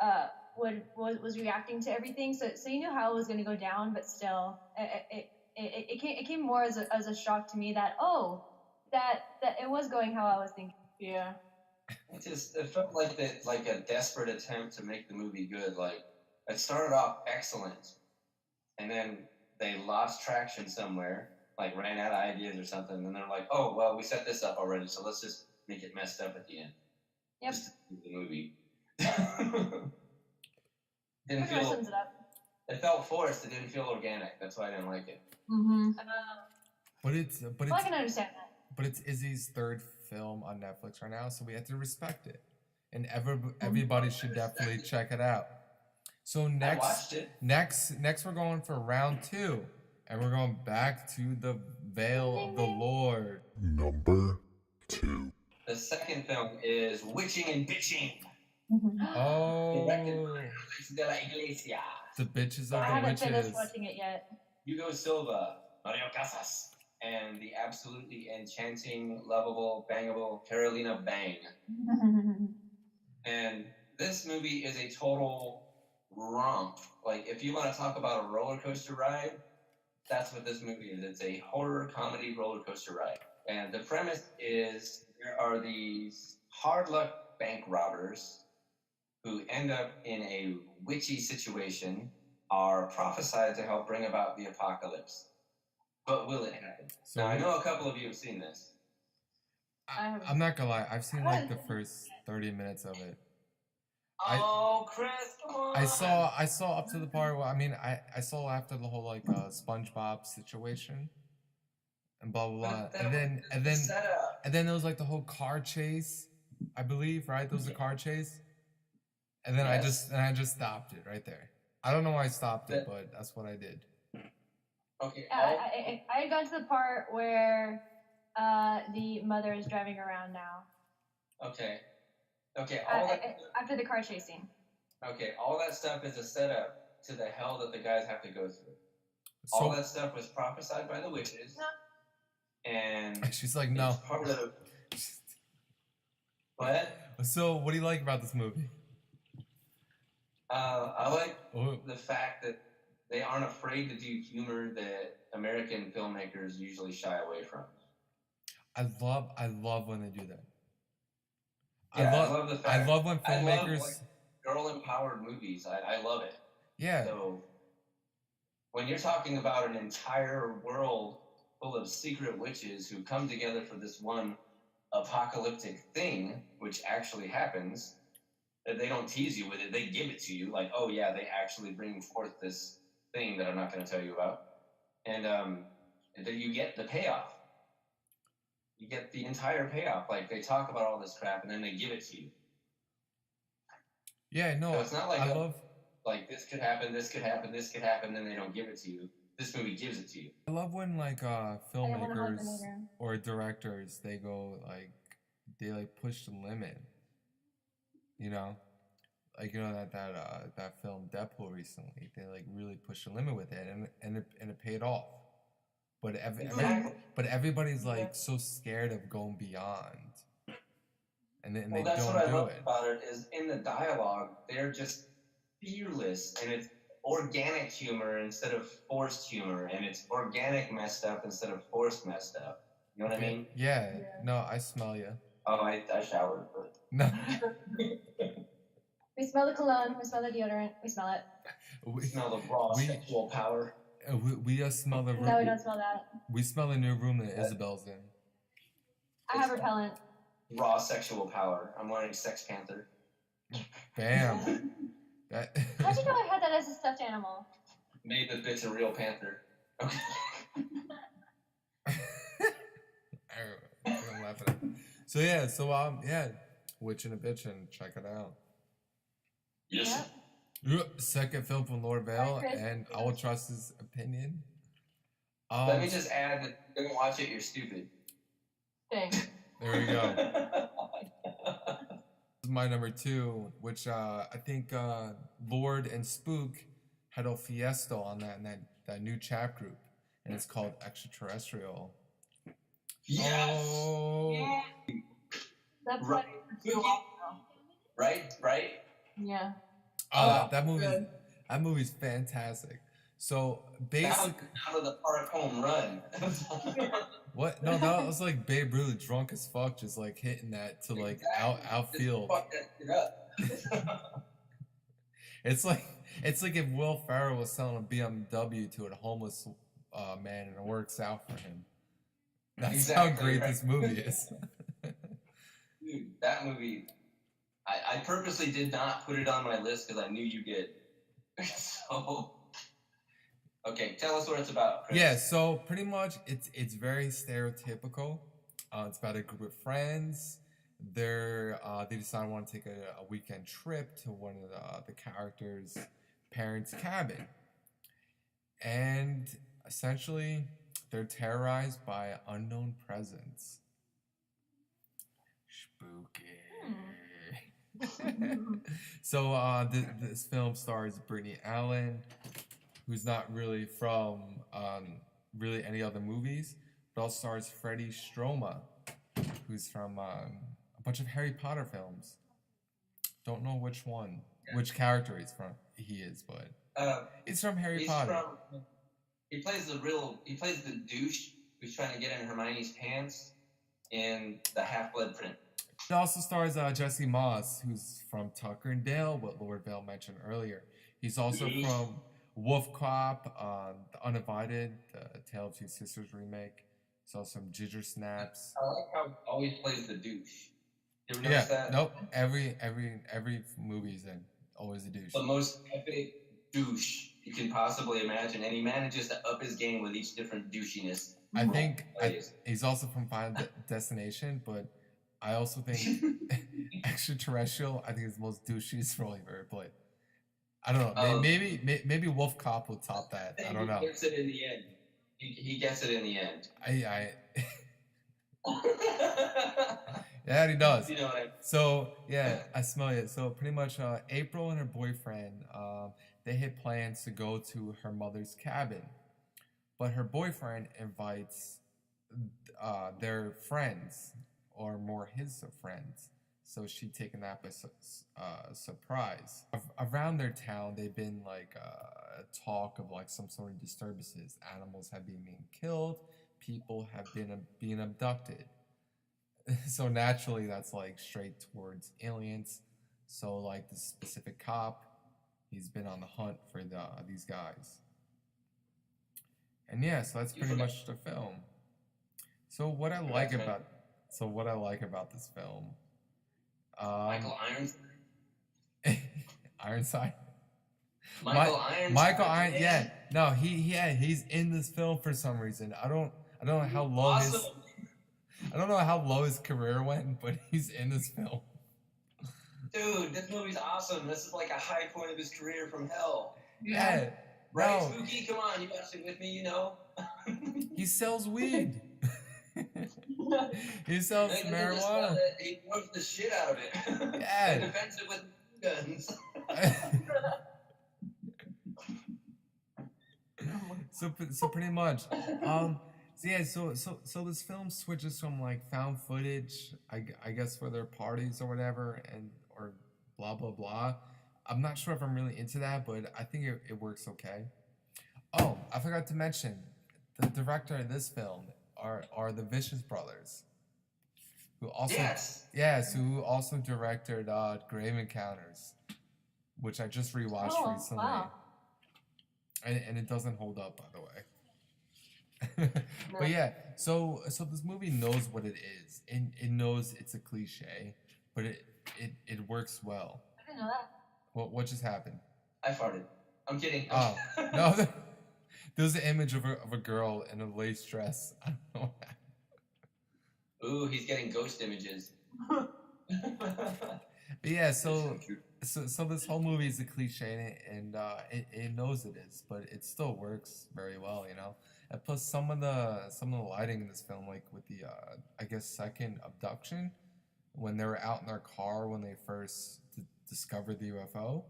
Speaker 4: was reacting to everything. So you knew how it was going to go down, but still, it came more as a shock to me that that it was going how I was thinking.
Speaker 5: Yeah.
Speaker 3: It felt like a desperate attempt to make the movie good. Like it started off excellent, and then they lost traction somewhere, like ran out of ideas or something, and they're like, "Oh well, we set this up already, so let's just make it messed up at the end."
Speaker 4: Yep.
Speaker 3: Just to do the movie.
Speaker 4: Pretty much sums it up.
Speaker 3: It felt forced. It didn't feel organic. That's why I didn't like it.
Speaker 5: Mm-hmm.
Speaker 4: Well, I can understand that.
Speaker 2: But it's Izzy's third film on Netflix right now, so we have to respect it. And everybody should definitely check it out. So
Speaker 3: I watched it.
Speaker 2: next we're going for round 2. And we're going back to the Veil of the Lord.
Speaker 1: Number 2.
Speaker 3: The second film is Witching and Bitching.
Speaker 2: Oh,
Speaker 3: De la Iglesia.
Speaker 2: the bitches
Speaker 4: I
Speaker 2: of the
Speaker 4: haven't finished
Speaker 2: witches.
Speaker 4: watching it yet.
Speaker 3: Hugo Silva, Mario Casas, and the absolutely enchanting, lovable, bangable Carolina Bang. And this movie is a total romp. Like, if you want to talk about a roller coaster ride, that's what this movie is. It's a horror comedy roller coaster ride. And the premise is there are these hard luck bank robbers who end up in a witchy situation, are prophesied to help bring about the apocalypse. But will it happen?
Speaker 2: So
Speaker 3: now, I know a couple of you have seen this.
Speaker 2: I'm not gonna lie. I've seen like the first 30 minutes of it.
Speaker 3: Chris, come on!
Speaker 2: I saw up to the part where I saw after the whole like SpongeBob situation and blah blah blah, and then there was like the whole car chase, I believe, right? There was a car chase, and then
Speaker 3: Yes.
Speaker 2: I just stopped it right there. I don't know why I stopped it, but that's what I did.
Speaker 3: Okay.
Speaker 4: I had gone to the part where the mother is driving around now.
Speaker 3: Okay.
Speaker 4: After the car chasing.
Speaker 3: Okay, all that stuff is a setup to the hell that the guys have to go through.
Speaker 2: So,
Speaker 3: All that stuff was prophesied by the witches, and
Speaker 2: she's like, no.
Speaker 3: it's part of what?
Speaker 2: So, what do you like about this movie?
Speaker 3: I like
Speaker 2: Oh,
Speaker 3: the fact that they aren't afraid to do humor that American filmmakers usually shy away from.
Speaker 2: I love when they do that.
Speaker 3: Yeah, I love the fact.
Speaker 2: I love when
Speaker 3: I love,
Speaker 2: filmmakers.
Speaker 3: like, girl-empowered movies. I love it.
Speaker 2: Yeah.
Speaker 3: So when you're talking about an entire world full of secret witches who come together for this one apocalyptic thing, which actually happens, that they don't tease you with it, they give it to you. Like, oh yeah, they actually bring forth this thing that I'm not going to tell you about, and that you get the payoff. You get the entire payoff. Like, they talk about all this crap and then they give it to you.
Speaker 2: Yeah, no,
Speaker 3: So it's not like
Speaker 2: I love.
Speaker 3: Like, this could happen, this could happen, this could happen, then they don't give it to you. This movie gives it to you.
Speaker 2: I love when like
Speaker 4: wanna hug
Speaker 2: filmmakers
Speaker 4: the neighbor.
Speaker 2: or directors they push the limit. You know, like that film Deadpool recently. They like really pushed the limit with it, and it paid off. But everybody's like so scared of going beyond, and they
Speaker 3: That's
Speaker 2: don't
Speaker 3: what I
Speaker 2: do
Speaker 3: love
Speaker 2: it.
Speaker 3: about it is in the dialogue, they're just fearless, and it's organic humor instead of forced humor, and it's organic messed up instead of forced messed up. You know what I mean?
Speaker 2: Yeah. No, I smell you.
Speaker 3: Oh, I showered, but
Speaker 2: No.
Speaker 4: We smell the cologne. We smell the deodorant. We smell it.
Speaker 3: I smell the raw sexual power.
Speaker 2: We smell the room.
Speaker 4: No, we don't smell that.
Speaker 2: We smell the new room that Isabel's in.
Speaker 4: I have repellent.
Speaker 3: Raw sexual power. I'm wearing Sex Panther.
Speaker 2: Bam. That.
Speaker 4: How'd you know I had that as a stuffed animal?
Speaker 3: Made the bitch a real panther. Okay.
Speaker 2: I'm laughing. So yeah, Witch and a Bitchin', check it out.
Speaker 3: Yes.
Speaker 2: Second film from Lord Vale,
Speaker 4: Chris.
Speaker 2: and I will trust his opinion.
Speaker 3: Let me just add that if you don't watch it, you're stupid.
Speaker 4: Thanks.
Speaker 2: There we go. This is my number 2, which I think Lord and Spook had a fiesta on that new chat group, and it's called Extraterrestrial.
Speaker 3: Yes.
Speaker 2: Oh.
Speaker 5: Yeah. That's
Speaker 3: Right.
Speaker 5: funny.
Speaker 3: Right?
Speaker 5: Yeah.
Speaker 2: That movie's fantastic. So basically,
Speaker 3: Out of the park home run.
Speaker 2: what? No, that was like Babe Ruth drunk as fuck, just like hitting that to like outfield.
Speaker 3: Fuck that shit up.
Speaker 2: It's like if Will Ferrell was selling a BMW to a homeless man, and it works out for him. That's
Speaker 3: Exactly,
Speaker 2: how great
Speaker 3: right.
Speaker 2: this movie is.
Speaker 3: Dude, that movie, I purposely did not put it on my list because I knew you did. So, okay, tell us what it's about, Chris.
Speaker 2: Yeah, so pretty much it's very stereotypical. It's about a group of friends. They decide to want to take a weekend trip to one of the characters' parents' cabin, and essentially they're terrorized by unknown presence. Spooky. So this film stars Brittany Allen, who's not really from really any other movies, It also stars Freddie Stroma, who's from a bunch of Harry Potter films. Don't know which character he is, but it's from Harry Potter.
Speaker 3: He plays the douche who's trying to get in Hermione's pants in the Half-Blood Prince.
Speaker 2: It also stars Jesse Moss, who's from Tucker and Dale, what Lord Vale mentioned earlier. He's also from Wolf Cop, The Uninvited, the Tale of Two Sisters remake. He's also from Ginger Snaps.
Speaker 3: I like how he always plays the douche. You ever notice that?
Speaker 2: Nope. Every movie he's in, always a douche.
Speaker 3: The most epic douche you can possibly imagine, and he manages to up his game with each different douchiness.
Speaker 2: I think he's also from Final Destination, but I also think Extraterrestrial, I think is the most douchiest role he's ever played. I don't know. Maybe Wolf Cop will top that. I don't know.
Speaker 3: He gets it in the end. He gets it in the end.
Speaker 2: Yeah, he does.
Speaker 3: You know what I mean?
Speaker 2: So yeah, I smell it. So pretty much, April and her boyfriend, they had plans to go to her mother's cabin, but her boyfriend invites their friends, or more his friends. So she'd taken that by surprise. Around their town, they've been like talk of like some sort of disturbances. Animals have been being killed. People have been being abducted. So naturally, that's like straight towards aliens. So like the specific cop, he's been on the hunt for these guys. And yeah, so that's pretty much the film. So what I like about this film,
Speaker 3: Michael Ironside.
Speaker 2: Ironside.
Speaker 3: Michael Ironside.
Speaker 2: Yeah. No, he's in this film for some reason. I don't know how low his career went, but he's in this film.
Speaker 3: Dude, this movie's awesome. This is like a high point of his career from hell.
Speaker 2: Yeah.
Speaker 3: Right,
Speaker 2: No.
Speaker 3: Spooky? Come on, you watched it with me, you know.
Speaker 2: He sells weed. He sells marijuana.
Speaker 3: He works the shit out of it.
Speaker 2: Yeah.
Speaker 3: He defends it with guns.
Speaker 2: So pretty much, so this film switches from like found footage, I guess, for their parties or whatever, or blah blah blah. I'm not sure if I'm really into that, but I think it works okay. Oh, I forgot to mention, the director of this film are the Vicious Brothers, who also who also directed Grave Encounters, which I just rewatched recently.
Speaker 5: Wow.
Speaker 2: And it doesn't hold up, by the way. But yeah, so this movie knows what it is. It knows it's a cliche, but it works well.
Speaker 5: I didn't know that.
Speaker 2: What just happened?
Speaker 3: I farted. I'm kidding.
Speaker 2: Oh no, there's an image of a girl in a lace dress. I don't know.
Speaker 3: Ooh, he's getting ghost images.
Speaker 2: But yeah, so this whole movie is a cliche, and it knows it is, but it still works very well, you know. And plus, some of the lighting in this film, like with the I guess second abduction, when they were out in their car when they first discovered the UFO.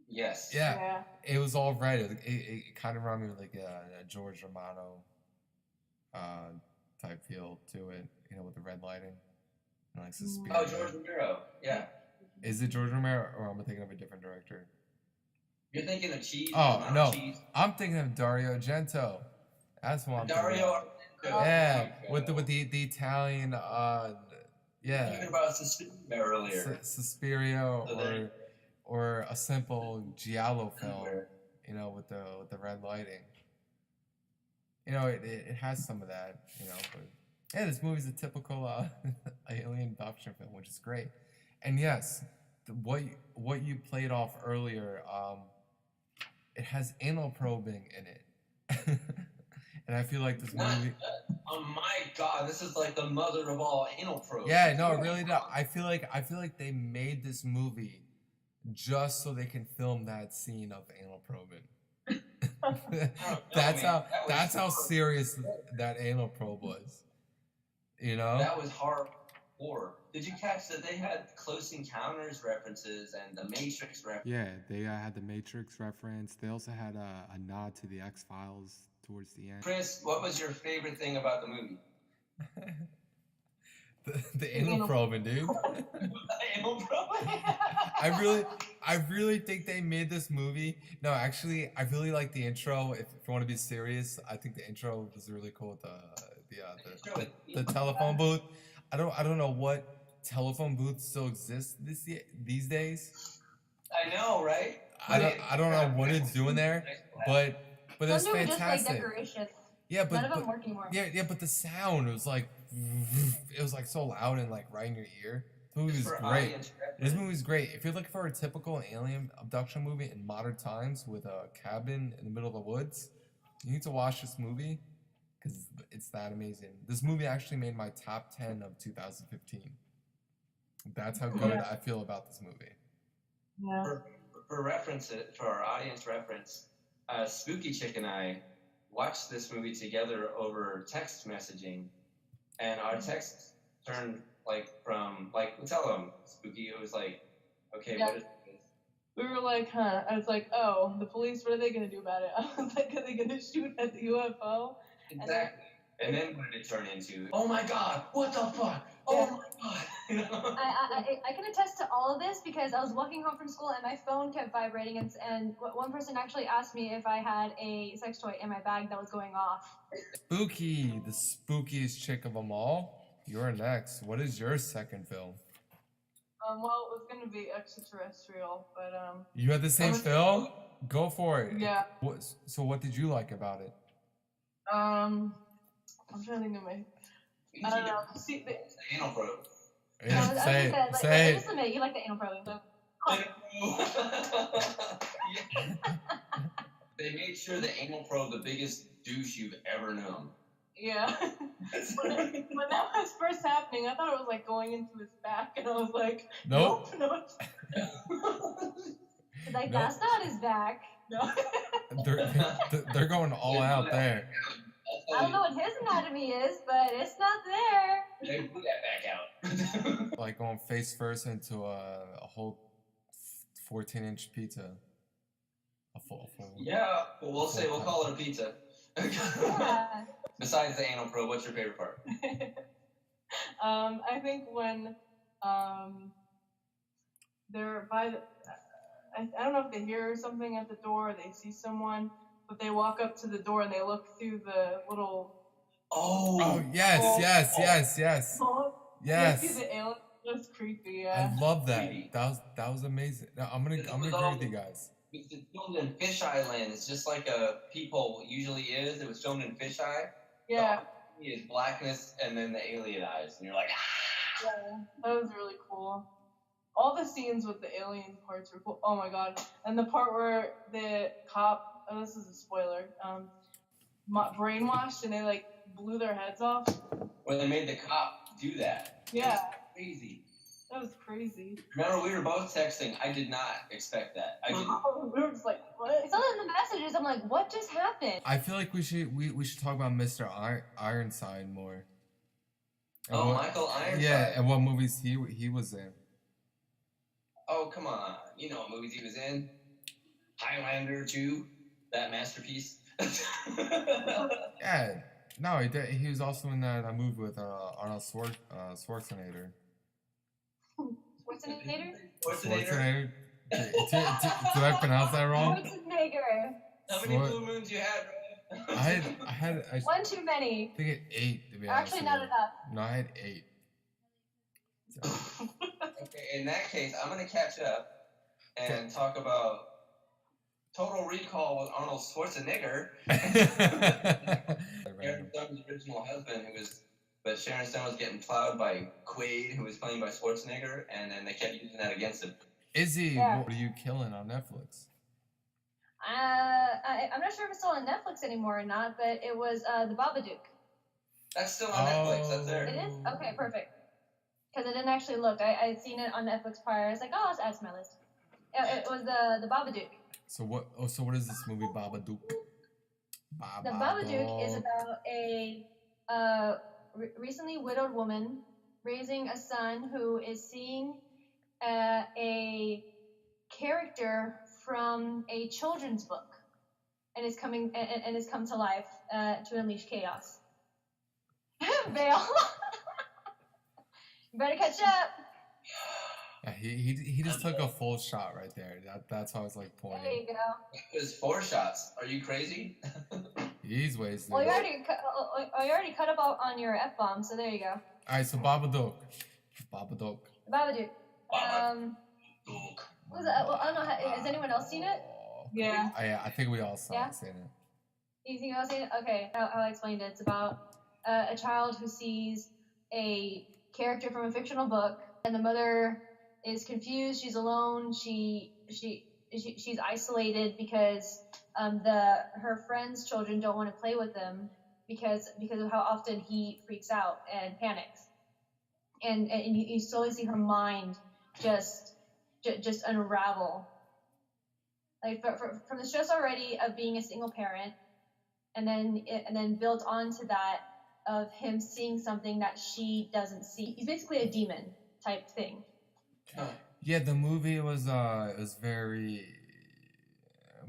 Speaker 3: Yes.
Speaker 2: Yeah. It was all red. It kind of reminded me of like a George Romano type feel to it, you know, with the red lighting. And like Suspiria.
Speaker 3: Oh, George Romero. Yeah.
Speaker 2: Is it George Romero, or am I thinking of a different director?
Speaker 3: You're thinking of Cheese.
Speaker 2: Oh no,
Speaker 3: Cheese.
Speaker 2: I'm thinking of Dario Argento. That's what I'm thinking
Speaker 3: Dario
Speaker 2: of.
Speaker 3: Argento.
Speaker 2: Yeah, with the Italian, yeah.
Speaker 3: Thinking about Suspiria earlier.
Speaker 2: Suspiria, or a simple giallo film, you know, with the red lighting. You know, it has some of that, you know, but yeah, this movie's a typical alien abduction film, which is great. And yes, what you played off earlier, it has anal probing in it. And I feel like this movie.
Speaker 3: Oh my god, this is like the mother of all anal probes.
Speaker 2: Yeah, no, really, no. I feel like they made this movie just so they can film that scene of anal probing. That's how serious that anal probe was. You know?
Speaker 3: That was hardcore. Did you catch that they had Close Encounters references and the Matrix references?
Speaker 6: Yeah, they had the Matrix reference. They also had a nod to the X-Files
Speaker 2: towards the end.
Speaker 3: Chris, what was your favorite thing about the movie?
Speaker 2: The anal probing, dude.
Speaker 3: Anal probing?
Speaker 2: I really think they made this movie. No, actually, I really like the intro. If you want to be serious, I think the intro was really cool. The telephone booth. I don't know what telephone booths still exist these days.
Speaker 3: I know, right?
Speaker 2: I don't know what it's doing there, but it was
Speaker 4: Some were just like
Speaker 2: fantastic.
Speaker 4: decorations.
Speaker 2: Yeah, but
Speaker 4: None of them work anymore.
Speaker 2: yeah, but the sound was like so loud and like right in your ear. This movie was great. This movie's great. If you're looking for a typical alien abduction movie in modern times with a cabin in the middle of the woods, you need to watch this movie because it's that amazing. This movie actually made my top 10 of 2015. That's how good I feel about this movie.
Speaker 5: Yeah.
Speaker 3: For reference, for our audience reference, Spooky Chick and I watched this movie together over text messaging, and our texts turned from tell them, Spooky. It was like, okay,
Speaker 5: Yeah.
Speaker 3: what is this?
Speaker 5: We were like, huh? I was like, oh, the police. What are they gonna do about it? I was like, are they gonna shoot at the UFO?
Speaker 3: Exactly. And then what did it turn into? Oh my God! What the fuck? Oh my God! You know?
Speaker 4: I can attest to all of this because I was walking home from school and my phone kept vibrating, and one person actually asked me if I had a sex toy in my bag that was going off.
Speaker 2: Spooky, the spookiest chick of them all. You're next. What is your second film?
Speaker 5: Well, it was gonna be extraterrestrial, but
Speaker 2: You had the same film? Go for it.
Speaker 5: Yeah.
Speaker 2: So what did you like about it?
Speaker 5: I'm trying to think of my. I don't know. See,
Speaker 3: Anal probe.
Speaker 2: Yeah, say it.
Speaker 4: Just admit you like the anal probing. So.
Speaker 3: They made sure the anal probe the biggest douche you've ever known.
Speaker 5: Yeah. When that was first happening, I thought it was like going into his back, and I was like,
Speaker 2: Nope.
Speaker 5: no.
Speaker 4: Like, that's not his back.
Speaker 5: No.
Speaker 2: They're going all out there.
Speaker 4: I don't know what his anatomy is, but it's not there.
Speaker 3: They blew that back out.
Speaker 2: Like going face first into a whole 14-inch pizza. A full.
Speaker 3: Yeah, but we'll call it a pizza.
Speaker 4: Yeah.
Speaker 3: Besides the anal probe, what's your favorite part?
Speaker 5: I think when they're by the, I don't know if they hear something at the door, or they see someone, but they walk up to the door and they look through the little.
Speaker 2: Oh yes.
Speaker 5: They see the alien. That's creepy. Yeah.
Speaker 2: I love that. That was amazing. No, I'm gonna agree with you guys.
Speaker 3: It's filmed in Fisheye lens, just like a peephole usually is. It was filmed in fisheye.
Speaker 5: Yeah.
Speaker 3: Is blackness and then the alien eyes, and you're like, ah.
Speaker 5: Yeah, that was really cool. All the scenes with the alien parts were cool. Oh my god! And the part where the cop, this is a spoiler, brainwashed and they like blew their heads off.
Speaker 3: Where they made the cop do that.
Speaker 5: Yeah.
Speaker 3: Crazy.
Speaker 5: That was crazy.
Speaker 3: Remember, we were both texting. I did not expect that. I didn't.
Speaker 5: We were just like, what?
Speaker 4: I saw it in the messages. I'm like, what just happened?
Speaker 2: I feel like we should talk about Mr. Ironside more.
Speaker 3: And Michael Ironside.
Speaker 2: Yeah, and what movies he was in.
Speaker 3: Oh, come on. You know what movies he was in. Highlander 2, that masterpiece.
Speaker 2: Yeah, no, he did. He was also in that movie with Arnold Schwarzenegger.
Speaker 4: Schwarzenegger?
Speaker 2: Did I pronounce that wrong?
Speaker 4: Schwarzenegger.
Speaker 3: How many blue moons you had, bro?
Speaker 2: I had
Speaker 4: One too many.
Speaker 2: I think it 8 to be honest.
Speaker 4: Actually, not enough.
Speaker 2: No, I had 8. So.
Speaker 3: Okay, in that case, I'm gonna catch up and talk about Total Recall with Arnold Schwarzenegger. Sharon Stone's original husband, but Sharon Stone was getting plowed by Quaid, who was played by Schwarzenegger, and then they kept using that against him.
Speaker 2: Izzy,
Speaker 4: Yeah.
Speaker 2: What are you killing on Netflix?
Speaker 4: I'm not sure if it's still on Netflix anymore or not, but it was The Babadook.
Speaker 3: That's still on Netflix. That's there.
Speaker 4: It is? Okay, perfect. Because I didn't actually look. I had seen it on Netflix prior. I was like, oh, let's add to my list. It was the Babadook.
Speaker 2: So what? Oh, so what is this movie, Babadook?
Speaker 4: The Babadook is about a recently widowed woman raising a son who is seeing a character from a children's book. and is coming and has come to life to unleash chaos. Vale, you better catch up.
Speaker 2: Yeah, he just took a full shot right there. That's how I was like
Speaker 4: There you
Speaker 2: pointing.
Speaker 4: go.
Speaker 3: It was 4 shots. Are you crazy?
Speaker 2: He's wasted.
Speaker 4: Well, you already cut up on your F-bomb, so there you go.
Speaker 2: Alright, so Babadook. Babadook.
Speaker 4: Babadook.
Speaker 3: Babadook.
Speaker 4: What was that? Well, I don't know. Has anyone else seen it?
Speaker 5: Yeah.
Speaker 2: I think we all saw
Speaker 4: Yeah?
Speaker 2: it. Seen it.
Speaker 4: You think I've seen it? Okay, I'll explain it. It's about a child who sees a character from a fictional book, and the mother is confused. She's alone. She's isolated because her friends' children don't want to play with him because of how often he freaks out and panics, and you slowly see her mind just unravel. Like from the stress already of being a single parent, and then built onto that of him seeing something that she doesn't see. He's basically a demon type thing.
Speaker 2: Yeah, the movie was it was very,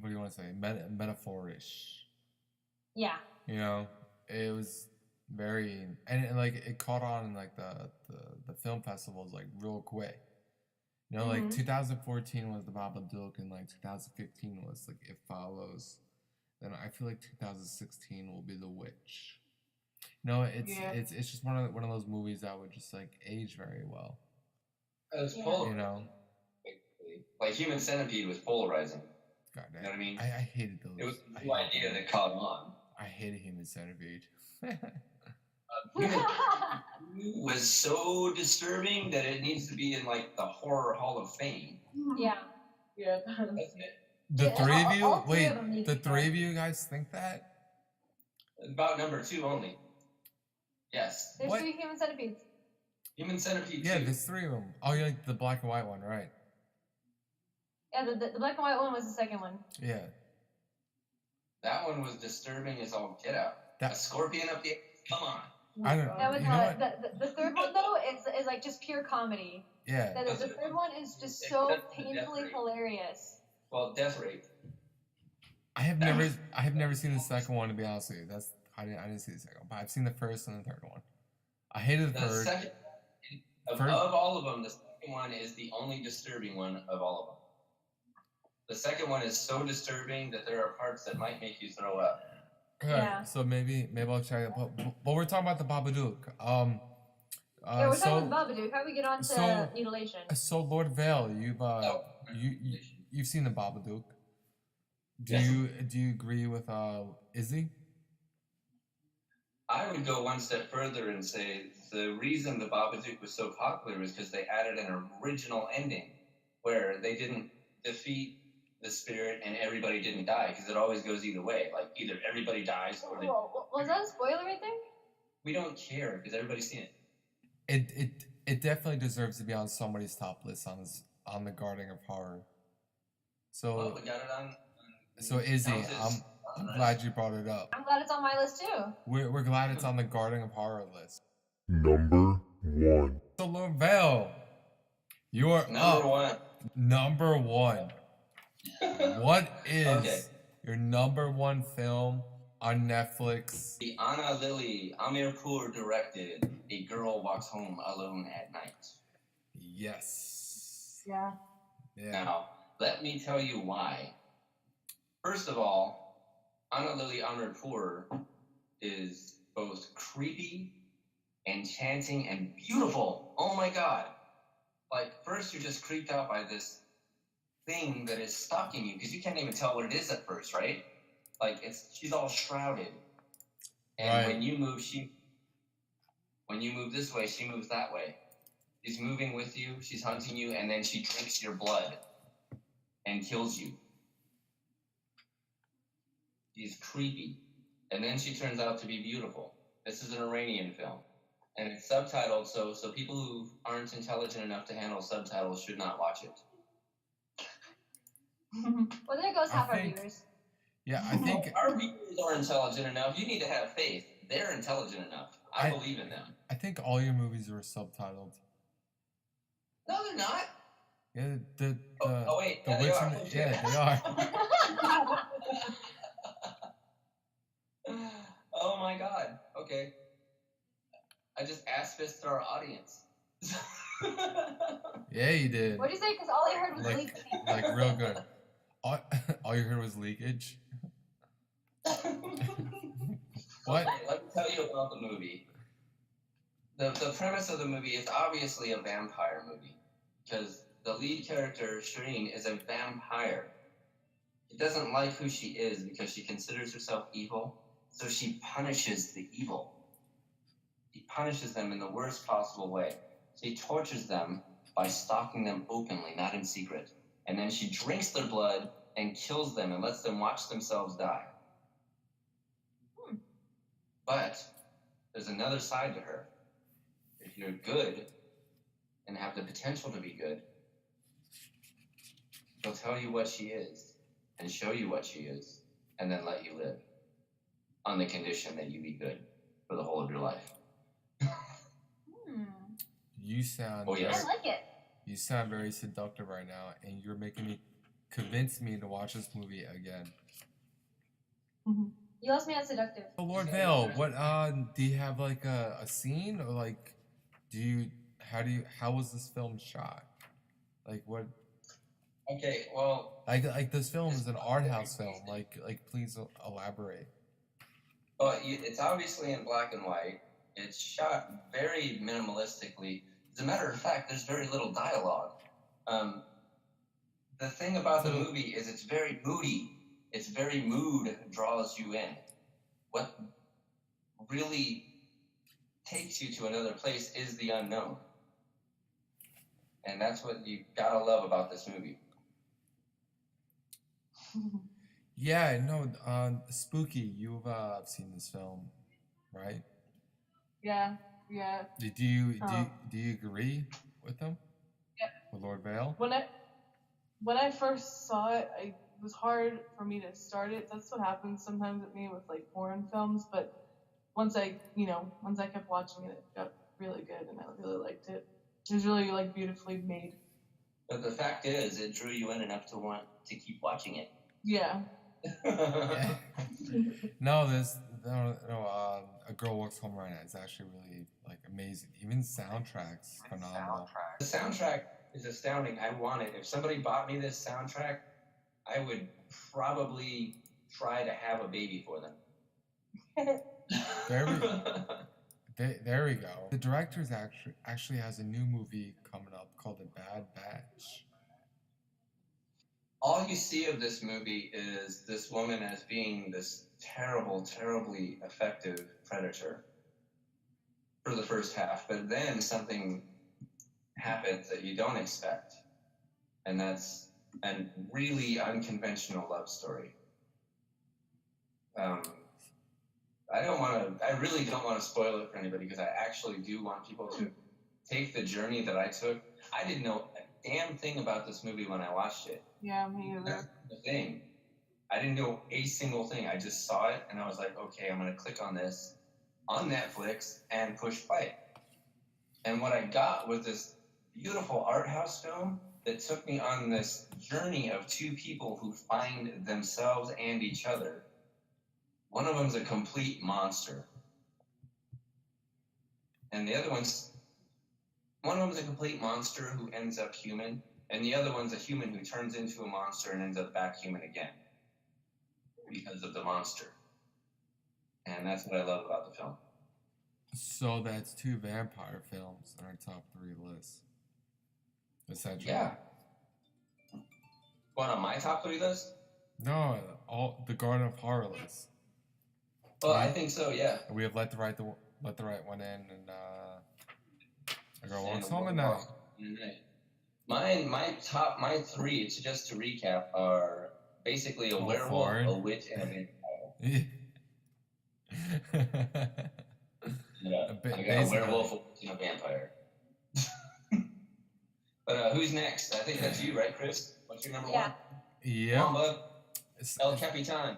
Speaker 2: what do you want to say, metaphorish.
Speaker 4: Yeah.
Speaker 2: You know, it was very, and like it caught on in like the film festivals like real quick. You know, like 2014 was the Babadook, and like 2015 was like It Follows. Then I feel like 2016 will be The Witch. No, it's just one of those movies that would just like age very well.
Speaker 3: It's polar.
Speaker 2: You know,
Speaker 3: like Human Centipede was polarizing.
Speaker 2: God damn.
Speaker 3: You know what I mean?
Speaker 2: I hated those.
Speaker 3: It was the idea that caught on.
Speaker 2: I hated Human Centipede.
Speaker 3: Human was so disturbing that it needs to be in like the Horror Hall of Fame.
Speaker 4: Yeah.
Speaker 5: Yeah.
Speaker 3: That's it.
Speaker 2: The
Speaker 4: Yeah,
Speaker 2: three of you?
Speaker 4: all three
Speaker 2: Wait,
Speaker 4: of them need
Speaker 2: the
Speaker 4: to
Speaker 2: three
Speaker 4: go.
Speaker 2: of you guys think that?
Speaker 3: About number 2 only. Yes.
Speaker 4: There's
Speaker 2: What?
Speaker 4: 3 human centipedes.
Speaker 3: Human Centipede
Speaker 2: Yeah,
Speaker 3: 2.
Speaker 2: there's 3 of them. Oh, you like the black and white one, right?
Speaker 4: Yeah, the black and white one was the second one.
Speaker 2: Yeah.
Speaker 3: That one was disturbing as all get out.
Speaker 2: That-
Speaker 3: A scorpion up the come on.
Speaker 2: I don't.
Speaker 4: That was
Speaker 2: You know what?
Speaker 4: the third one though is like just pure comedy.
Speaker 2: Yeah.
Speaker 4: The third one is just so painfully hilarious.
Speaker 3: Well, death rate.
Speaker 2: I have never seen the second one, to be honest with you. I didn't see the second one, but I've seen the first and the third one. I hated the
Speaker 3: The
Speaker 2: third.
Speaker 3: second of all of them, the second one is the only disturbing one of all of them. The second one is so disturbing that there are parts that might make you throw up.
Speaker 2: Alright,
Speaker 4: Yeah.
Speaker 2: so maybe I'll check it. But we're talking about the Babadook.
Speaker 4: Yeah, we're talking about Babadook. How do we get on to
Speaker 2: so-
Speaker 4: mutilation?
Speaker 2: So Lord Vale, you've seen the Babadook. Do you agree with Izzy?
Speaker 3: I would go one step further and say the reason the Babadook was so popular was because they added an original ending where they didn't defeat the spirit and everybody didn't die, because it always goes either way. Like either everybody dies or they.
Speaker 4: Well, was that a spoiler, I think?
Speaker 3: We don't care because everybody's seen it.
Speaker 2: It definitely deserves to be on somebody's top list on the Guardian of Horror. So
Speaker 3: Well, we got it on.
Speaker 2: so Izzy, I'm glad you brought it up.
Speaker 4: I'm glad it's on my list too.
Speaker 2: We're glad it's on the Guardian of Horror list.
Speaker 1: Number 1.
Speaker 2: So Lord Vale, you are
Speaker 3: Number
Speaker 2: up.
Speaker 3: 1.
Speaker 2: Number 1. What is
Speaker 3: Okay.
Speaker 2: your number 1 film on Netflix?
Speaker 3: The Anna Lily Amirpour directed A Girl Walks Home Alone at Night.
Speaker 2: Yes.
Speaker 5: Yeah.
Speaker 2: Yeah.
Speaker 3: Now, let me tell you why. First of all, Anna Lily Amirpour is both creepy, enchanting, and beautiful. Oh my god. Like, first you're just creeped out by this thing that is stalking you, because you can't even tell what it is at first, right? Like, she's all shrouded. And
Speaker 2: Right.
Speaker 3: when you move this way, she moves that way. She's moving with you, she's hunting you, and then she drinks your blood and kills you. She's creepy. And then she turns out to be beautiful. This is an Iranian film. And it's subtitled, so people who aren't intelligent enough to handle subtitles should not watch it.
Speaker 4: Well, there goes
Speaker 2: I
Speaker 4: half our
Speaker 2: think-
Speaker 4: viewers.
Speaker 2: Yeah, I think
Speaker 3: Our viewers are intelligent enough. You need to have faith. They're intelligent enough. I believe in them.
Speaker 2: all your movies are subtitled.
Speaker 3: No, they're not.
Speaker 2: Yeah, the
Speaker 3: Oh, wait.
Speaker 2: the
Speaker 3: Yeah, they
Speaker 2: Witch
Speaker 3: are.
Speaker 2: and the, yeah, they are.
Speaker 3: Oh my god. Okay. I just ass fisted our audience.
Speaker 2: Yeah, you did.
Speaker 4: What did you say? Because all I heard was
Speaker 2: Like,
Speaker 4: leak.
Speaker 2: like real good. All you heard was leakage. What?
Speaker 3: Okay, let me tell you about the movie. The premise of the movie is obviously a vampire movie because the lead character, Shireen, is a vampire. She doesn't like who she is because she considers herself evil, so she punishes the evil. She punishes them in the worst possible way. She tortures them by stalking them openly, not in secret. And then she drinks their blood and kills them and lets them watch themselves die. But there's another side to her. If you're good and have the potential to be good, she'll tell you what she is and show you what she is and then let you live on the condition that you be good for the whole of your life.
Speaker 2: You sound.
Speaker 3: Oh, yes.
Speaker 4: I like it.
Speaker 2: You sound very seductive right now, and you're making me convince me to watch this movie again.
Speaker 4: You lost me at seductive.
Speaker 2: Oh, Lord Vale, what do you have like a scene, or like how was this film shot? Like what?
Speaker 3: Okay, well,
Speaker 2: Like this film is an art house film. Like please elaborate.
Speaker 3: well, it's obviously in black and white. It's shot very minimalistically. As a matter of fact, there's very little dialogue. The thing about the movie is it's very moody. Its very mood draws you in. What really takes you to another place is the unknown. And that's what you gotta love about this movie.
Speaker 2: Yeah, no, Spooky, you've seen this film, right?
Speaker 5: Yeah.
Speaker 2: Do you agree with them?
Speaker 5: Yeah.
Speaker 2: With Lord Vale?
Speaker 5: When I first saw it, it was hard for me to start it. That's what happens sometimes with me with like foreign films. But once I kept watching it, it got really good, and I really liked it. It was really like beautifully made.
Speaker 3: But the fact is, it drew you in enough to want to keep watching it.
Speaker 5: Yeah.
Speaker 2: Yeah. No, A Girl Walks Home right now. It's actually really like amazing. Even soundtrack's phenomenal.
Speaker 3: The soundtrack is astounding. I want it. If somebody bought me this soundtrack, I would probably try to have a baby for them.
Speaker 2: There we go. The director's actually has a new movie coming up called The Bad Batch.
Speaker 3: All you see of this movie is this woman as being this terrible, terribly effective predator for the first half, but then something happens that you don't expect, and that's a really unconventional love story. I really don't want to spoil it for anybody because I actually do want people to take the journey that I took. I didn't know a damn thing about this movie when I watched it.
Speaker 5: Yeah, me either.
Speaker 3: That's the thing. I didn't know a single thing. I just saw it and I was like, okay, I'm going to click on this on Netflix and push play. And what I got was this beautiful art house film that took me on this journey of two people who find themselves and each other. One of them's a complete monster. And the other one of them's a complete monster who ends up human. And the other one's a human who turns into a monster and ends up back human again because of the monster. And that's what I love about the film. So
Speaker 2: that's 2 vampire films on our top 3 list. Essentially.
Speaker 3: Yeah. What, on my top 3 list?
Speaker 2: No, all the Garden of Horror list.
Speaker 3: Well, I think so, yeah.
Speaker 2: We have Let the Right One In and A Girl Walks Home at Night.
Speaker 3: My 3, just to recap, are basically a werewolf, a witch, and a vampire. Yeah, I got a werewolf, a witch, and a vampire. But who's next? I think that's you, right, Chris? What's your number 1?
Speaker 2: Yeah.
Speaker 3: Come on, bud. El Capitan.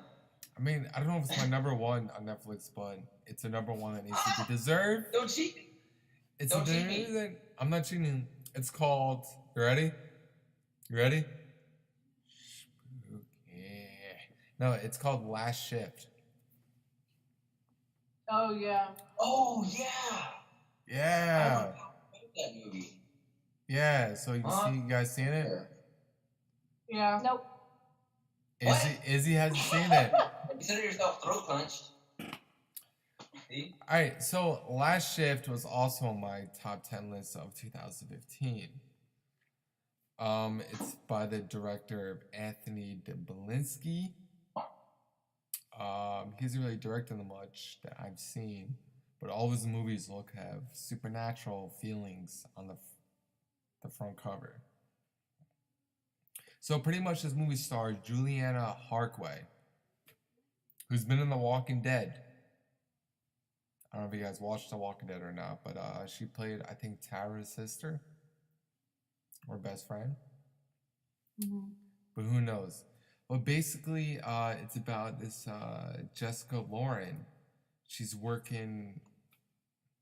Speaker 2: I mean, I don't know if it's my number 1 on Netflix, but it's a number 1 that needs to be deserved.
Speaker 3: Don't cheat me. Don't cheat me.
Speaker 2: I'm not cheating. It's called. You ready? Spooky. No, it's called Last Shift.
Speaker 5: Oh yeah.
Speaker 3: Oh yeah. I
Speaker 2: Yeah.
Speaker 3: forgot about that movie.
Speaker 2: Yeah. So you
Speaker 3: Huh?
Speaker 2: guys seen it?
Speaker 5: Yeah.
Speaker 4: Nope.
Speaker 3: What?
Speaker 2: Izzy hasn't seen it.
Speaker 3: Consider yourself throat punched. See?
Speaker 2: All right. So Last Shift was also on my top 10 list of 2015. It's by the director of Anthony Demblinski. He hasn't really directed much that I've seen, but all his movies have supernatural feelings on the front cover. So pretty much this movie stars Juliana Harkway, who's been in The Walking Dead. I don't know if you guys watched The Walking Dead or not, but she played, I think, Tara's sister or best friend.
Speaker 5: Mm-hmm.
Speaker 2: But who knows? Well, basically, it's about this Jessica Lauren. She's working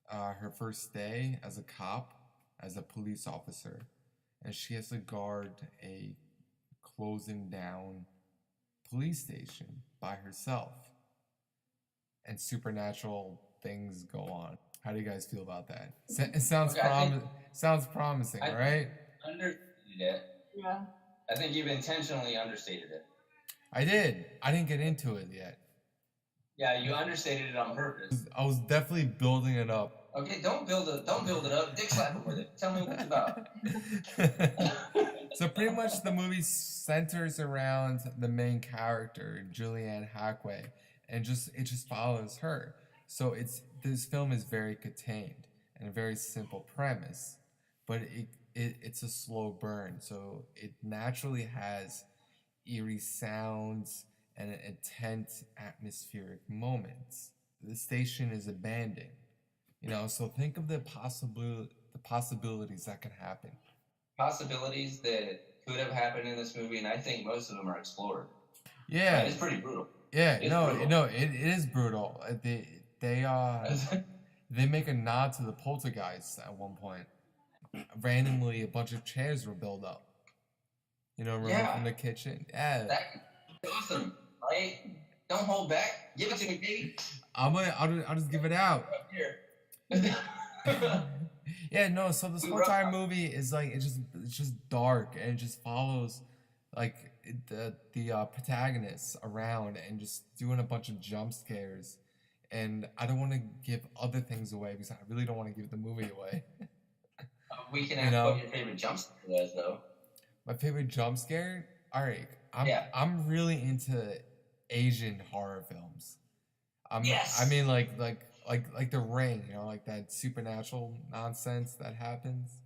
Speaker 2: her first day as a cop, as a police officer, and she has to guard a closing down police station by herself. And supernatural things go on. How do you guys feel about that? It sounds sounds promising, right?
Speaker 3: Understated it.
Speaker 5: Yeah.
Speaker 3: I think you've intentionally understated it.
Speaker 2: I did. I didn't get into it yet.
Speaker 3: Yeah, you understated it on purpose.
Speaker 2: I was definitely building it up.
Speaker 3: Okay, don't build it up. Dick slap it with it. Tell me what it's about.
Speaker 2: So pretty much the movie centers around the main character, Julianne Hathaway, and it just follows her. So this film is very contained and a very simple premise, but it's a slow burn. So it naturally has eerie sounds and intense atmospheric moments. The station is abandoned. So think of the possibilities that could happen.
Speaker 3: Possibilities that could have happened in this movie, and I think most of them are explored.
Speaker 2: Yeah,
Speaker 3: it's pretty brutal.
Speaker 2: Yeah, it is brutal. They make a nod to the poltergeist at one point. Randomly, a bunch of chairs were built up. Remember from the kitchen. Yeah,
Speaker 3: that's awesome, right? Don't hold back. Give it to me, baby.
Speaker 2: I'll just give it out.
Speaker 3: Here.
Speaker 2: Yeah, no. So this whole entire movie is like it's just dark and it just follows like the protagonists around and just doing a bunch of jump scares. And I don't want to give other things away because I really don't want to give the movie away.
Speaker 3: We can ask what your favorite jump scare was, though.
Speaker 2: My favorite jump scare? All right, I'm really into Asian horror films.
Speaker 3: Yes.
Speaker 2: I mean, like The Ring, like that supernatural nonsense that happens.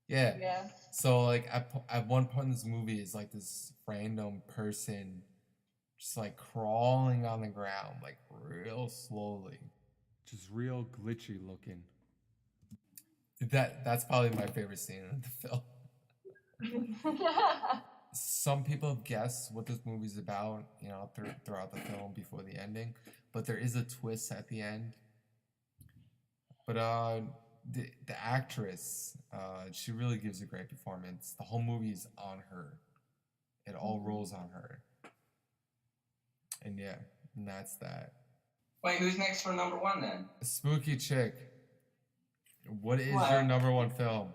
Speaker 2: Yeah.
Speaker 5: Yeah.
Speaker 2: So like at one point in this movie is like this random person just like crawling on the ground like real slowly, just real glitchy looking. That's probably my favorite scene in the film. Some people have guessed what this movie's about, throughout the film before the ending, but there is a twist at the end. But the actress, she really gives a great performance. The whole movie's on her. It all rolls on her. And and that's that.
Speaker 3: Wait, who's next for number one then?
Speaker 2: Spooky Chick. What is your number one film?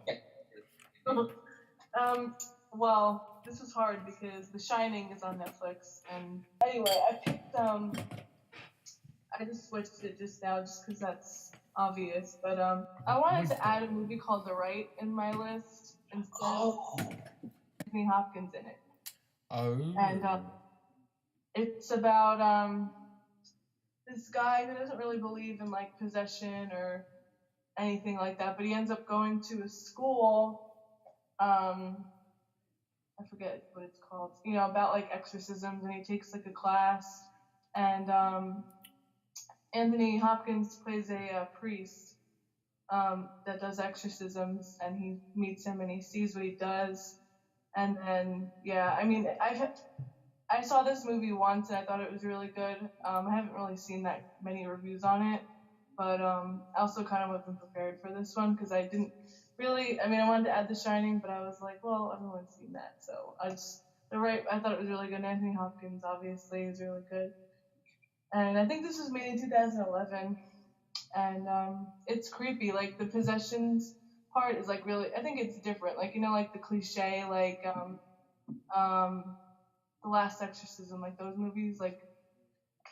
Speaker 5: Well, this is hard because The Shining is on Netflix, and anyway, I picked I just switched it just now just because that's obvious, but I wanted to add a movie called The Right in my list instead of Anthony Hopkins in it.
Speaker 2: Oh.
Speaker 5: And it's about this guy who doesn't really believe in like possession or anything like that, but he ends up going to a school. I forget what it's called. About like exorcisms, and he takes like a class, and Anthony Hopkins plays a priest that does exorcisms, and he meets him and he sees what he does, and then I saw this movie once and I thought it was really good. I haven't really seen that many reviews on it, but I also kind of wasn't prepared for this one because I didn't really. I wanted to add The Shining, but I was like, well, everyone's seen that, so I thought it was really good. Anthony Hopkins obviously is really good. and I think this was made in 2011. And it's creepy. Like the possessions part is like really. I think it's different. Like like the cliche, um, the Last Exorcism, like those movies, like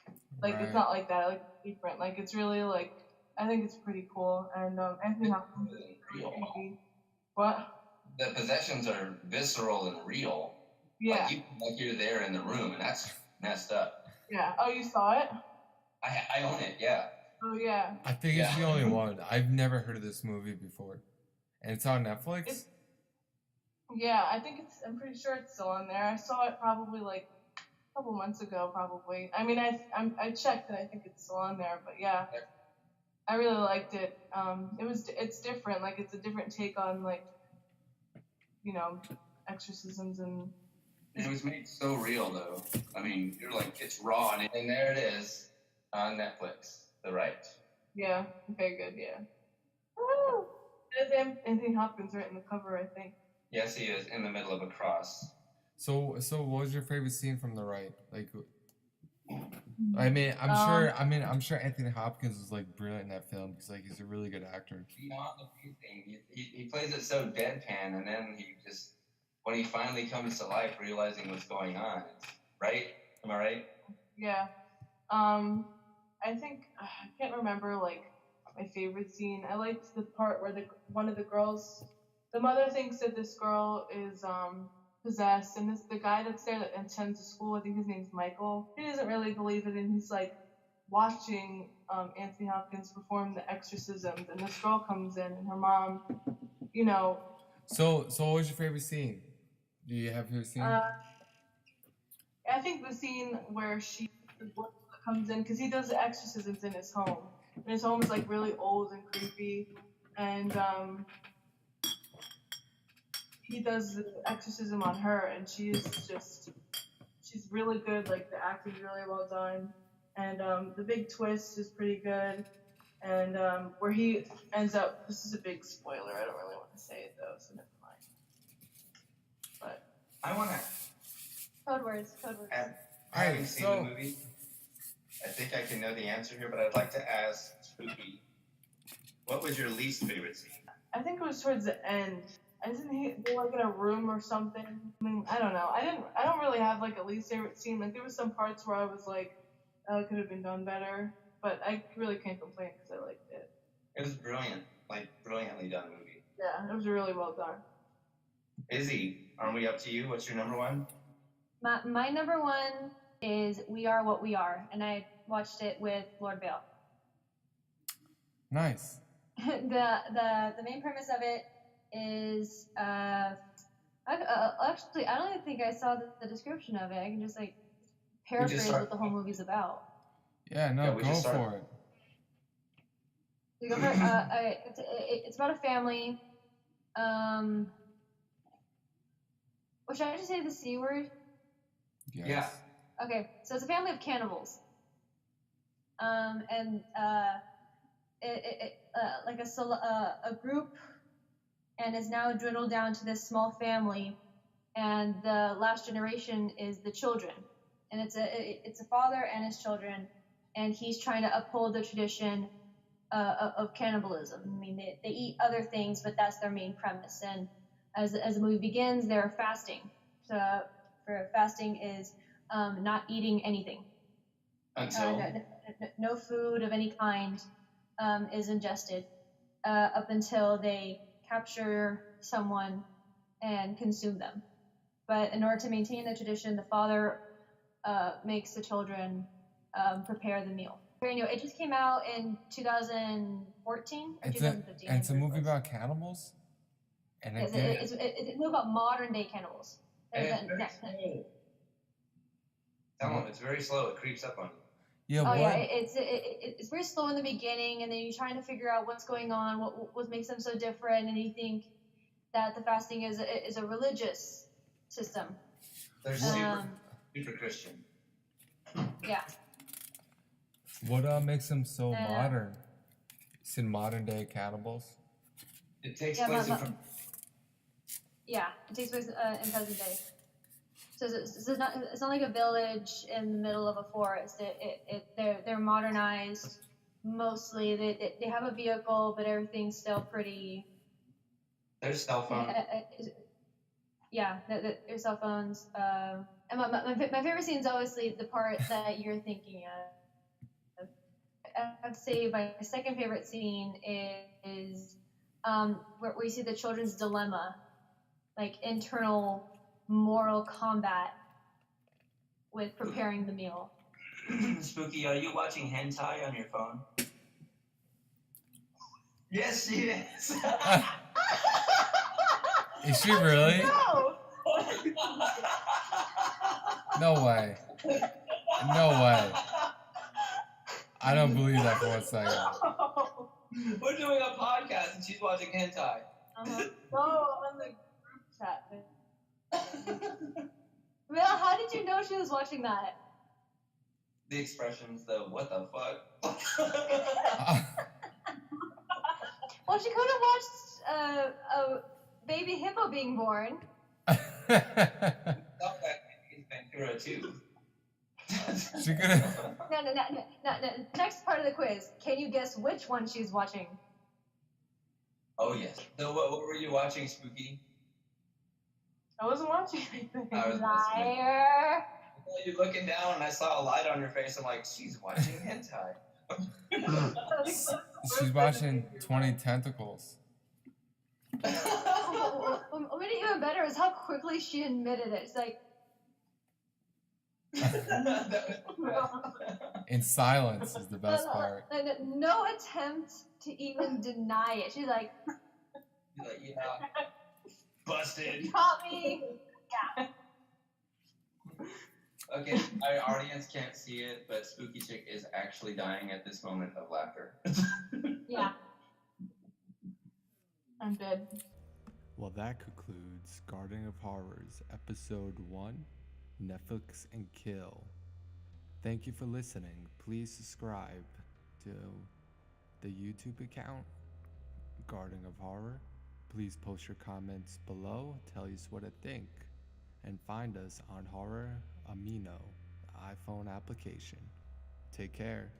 Speaker 5: it's
Speaker 2: Right.
Speaker 5: not like that. Like it's different. Like it's really like I think it's pretty cool. And Anthony Hopkins is really
Speaker 3: Real.
Speaker 5: creepy. What?
Speaker 3: The possessions are visceral and real.
Speaker 5: Yeah.
Speaker 3: Like you're there in the room, and that's messed up.
Speaker 5: Yeah. Oh, you saw it?
Speaker 3: I own it. Yeah.
Speaker 5: Oh yeah.
Speaker 2: I think it's the only one. I've never heard of this movie before. And it's on Netflix?
Speaker 5: Yeah, I'm pretty sure it's still on there. I saw it probably like a couple months ago, probably. I mean, I checked and I think it's still on there, but yeah, I really liked it. It's different. Like it's a different take on exorcisms and.
Speaker 3: It was made so real, though. I mean, you're like, it's raw, and there it is on Netflix. The right.
Speaker 5: Yeah. Okay. Good. Yeah. Woo! There's Anthony Hopkins right in the cover, I think.
Speaker 3: Yes, he is in the middle of a cross.
Speaker 2: So what was your favorite scene from The Right? Like, I'm sure Anthony Hopkins was like brilliant in that film because like he's a really good actor.
Speaker 3: Beyond the thing, he plays it so deadpan, and then he just when he finally comes to life, realizing what's going on. Right? Am I right?
Speaker 5: Yeah. I think I can't remember like my favorite scene. I liked the part where one of the girls, the mother thinks that this girl is possessed, and the guy that's there that attends the school, I think his name's Michael. He doesn't really believe it, and he's like watching Anthony Hopkins perform the exorcisms, and this girl comes in, and her mom,
Speaker 2: So what was your favorite scene? Do you have your scene?
Speaker 5: I think the scene where she comes in, because he does the exorcisms in his home. And his home is like really old and creepy. And he does the exorcism on her, and she's really good. Like the acting's really well done. And the big twist is pretty good. And where he ends up, this is a big spoiler. I don't really want to say it though, so never mind. But
Speaker 3: I want to.
Speaker 4: Code words.
Speaker 3: I haven't seen the movie. I think I can know the answer here, but I'd like to ask Spooky, what was your least favorite scene?
Speaker 5: I think it was towards the end. They were like in a room or something. I mean, I don't know. I don't really have like a least favorite scene. Like there was some parts where I was like, oh, it could have been done better. But I really can't complain because I liked it.
Speaker 3: It was brilliant, like brilliantly done movie.
Speaker 5: Yeah, it was really well done.
Speaker 3: Izzy, aren't we up to you? What's your number one?
Speaker 4: My number one is We Are What We Are, and I watched it with Lord.viel.
Speaker 2: Nice.
Speaker 4: The main premise of it is actually I don't even think I saw the description of it. I can just like paraphrase what the whole movie's about.
Speaker 2: Yeah, no, go for it.
Speaker 4: It's about a family. Or should I just say the C word?
Speaker 2: Yes.
Speaker 3: Yeah.
Speaker 4: Okay, so it's a family of cannibals. Like a group, and is now dwindled down to this small family, and the last generation is the children, and it's a father and his children, and he's trying to uphold the tradition of cannibalism. I mean, they eat other things, but that's their main premise. And as the movie begins, they're fasting. So for fasting is not eating anything.
Speaker 3: Until
Speaker 4: no food of any kind is ingested up until they capture someone and consume them. But in order to maintain the tradition, the father makes the children prepare the meal. Anyway, it just came out in 2014 or 2015.
Speaker 2: And it's a movie about cannibals? And
Speaker 4: it's a movie about modern day cannibals.
Speaker 3: Tell them it's very slow. It creeps up on you.
Speaker 2: Yeah,
Speaker 4: it's very slow in the beginning, and then you're trying to figure out what's going on, what makes them so different, and you think that the fasting is a religious system.
Speaker 3: They're super Christian.
Speaker 4: Yeah.
Speaker 2: What makes them so modern? It's in modern day cannibals.
Speaker 3: It takes place in.
Speaker 4: Yeah, it takes place in present day. So it's not like a village in the middle of a forest. They're modernized mostly. They have a vehicle, but everything's still pretty.
Speaker 3: There's cell phone.
Speaker 4: Yeah, there's cell phones. And my favorite scene is obviously the part that you're thinking of. I'd say my second favorite scene is where you see the children's dilemma, like internal moral combat with preparing the meal.
Speaker 3: Spooky, are you watching hentai on your phone? Yes, she is.
Speaker 2: Is she really?
Speaker 5: No!
Speaker 2: No way. No way. I don't believe that for 1 second.
Speaker 3: We're doing a podcast and she's watching hentai.
Speaker 5: Uh-huh. No, on the group chat.
Speaker 4: Well, how did you know she was watching that?
Speaker 3: The expressions, the what the fuck?
Speaker 4: Well, she could have watched a baby hippo being born.
Speaker 3: Thought that is Ventura too.
Speaker 2: She could have.
Speaker 4: No. Next part of the quiz. Can you guess which one she's watching?
Speaker 3: Oh yes. So what were you watching, Spooky?
Speaker 5: I wasn't watching anything.
Speaker 3: I was
Speaker 4: Liar.
Speaker 3: You're looking down and I saw a light on your face. I'm like, she's watching hentai.
Speaker 2: She's watching 20 Tentacles.
Speaker 4: What made it even better is how quickly she admitted it. It's like,
Speaker 2: In silence is the best part.
Speaker 4: no attempt to even deny it. She's like,
Speaker 3: You're like, yeah. Busted.
Speaker 4: caught me.
Speaker 3: Okay, our audience can't see it, but Spooky Chick is actually dying at this moment of laughter.
Speaker 4: Yeah.
Speaker 5: I'm dead.
Speaker 2: Well, that concludes Garden of Horrors, Episode 1, Netflix and Kill. Thank you for listening. Please subscribe to the YouTube account, Garden of Horror. Please post your comments below, tell us what to think, and find us on Horror Amino, the iPhone application. Take care.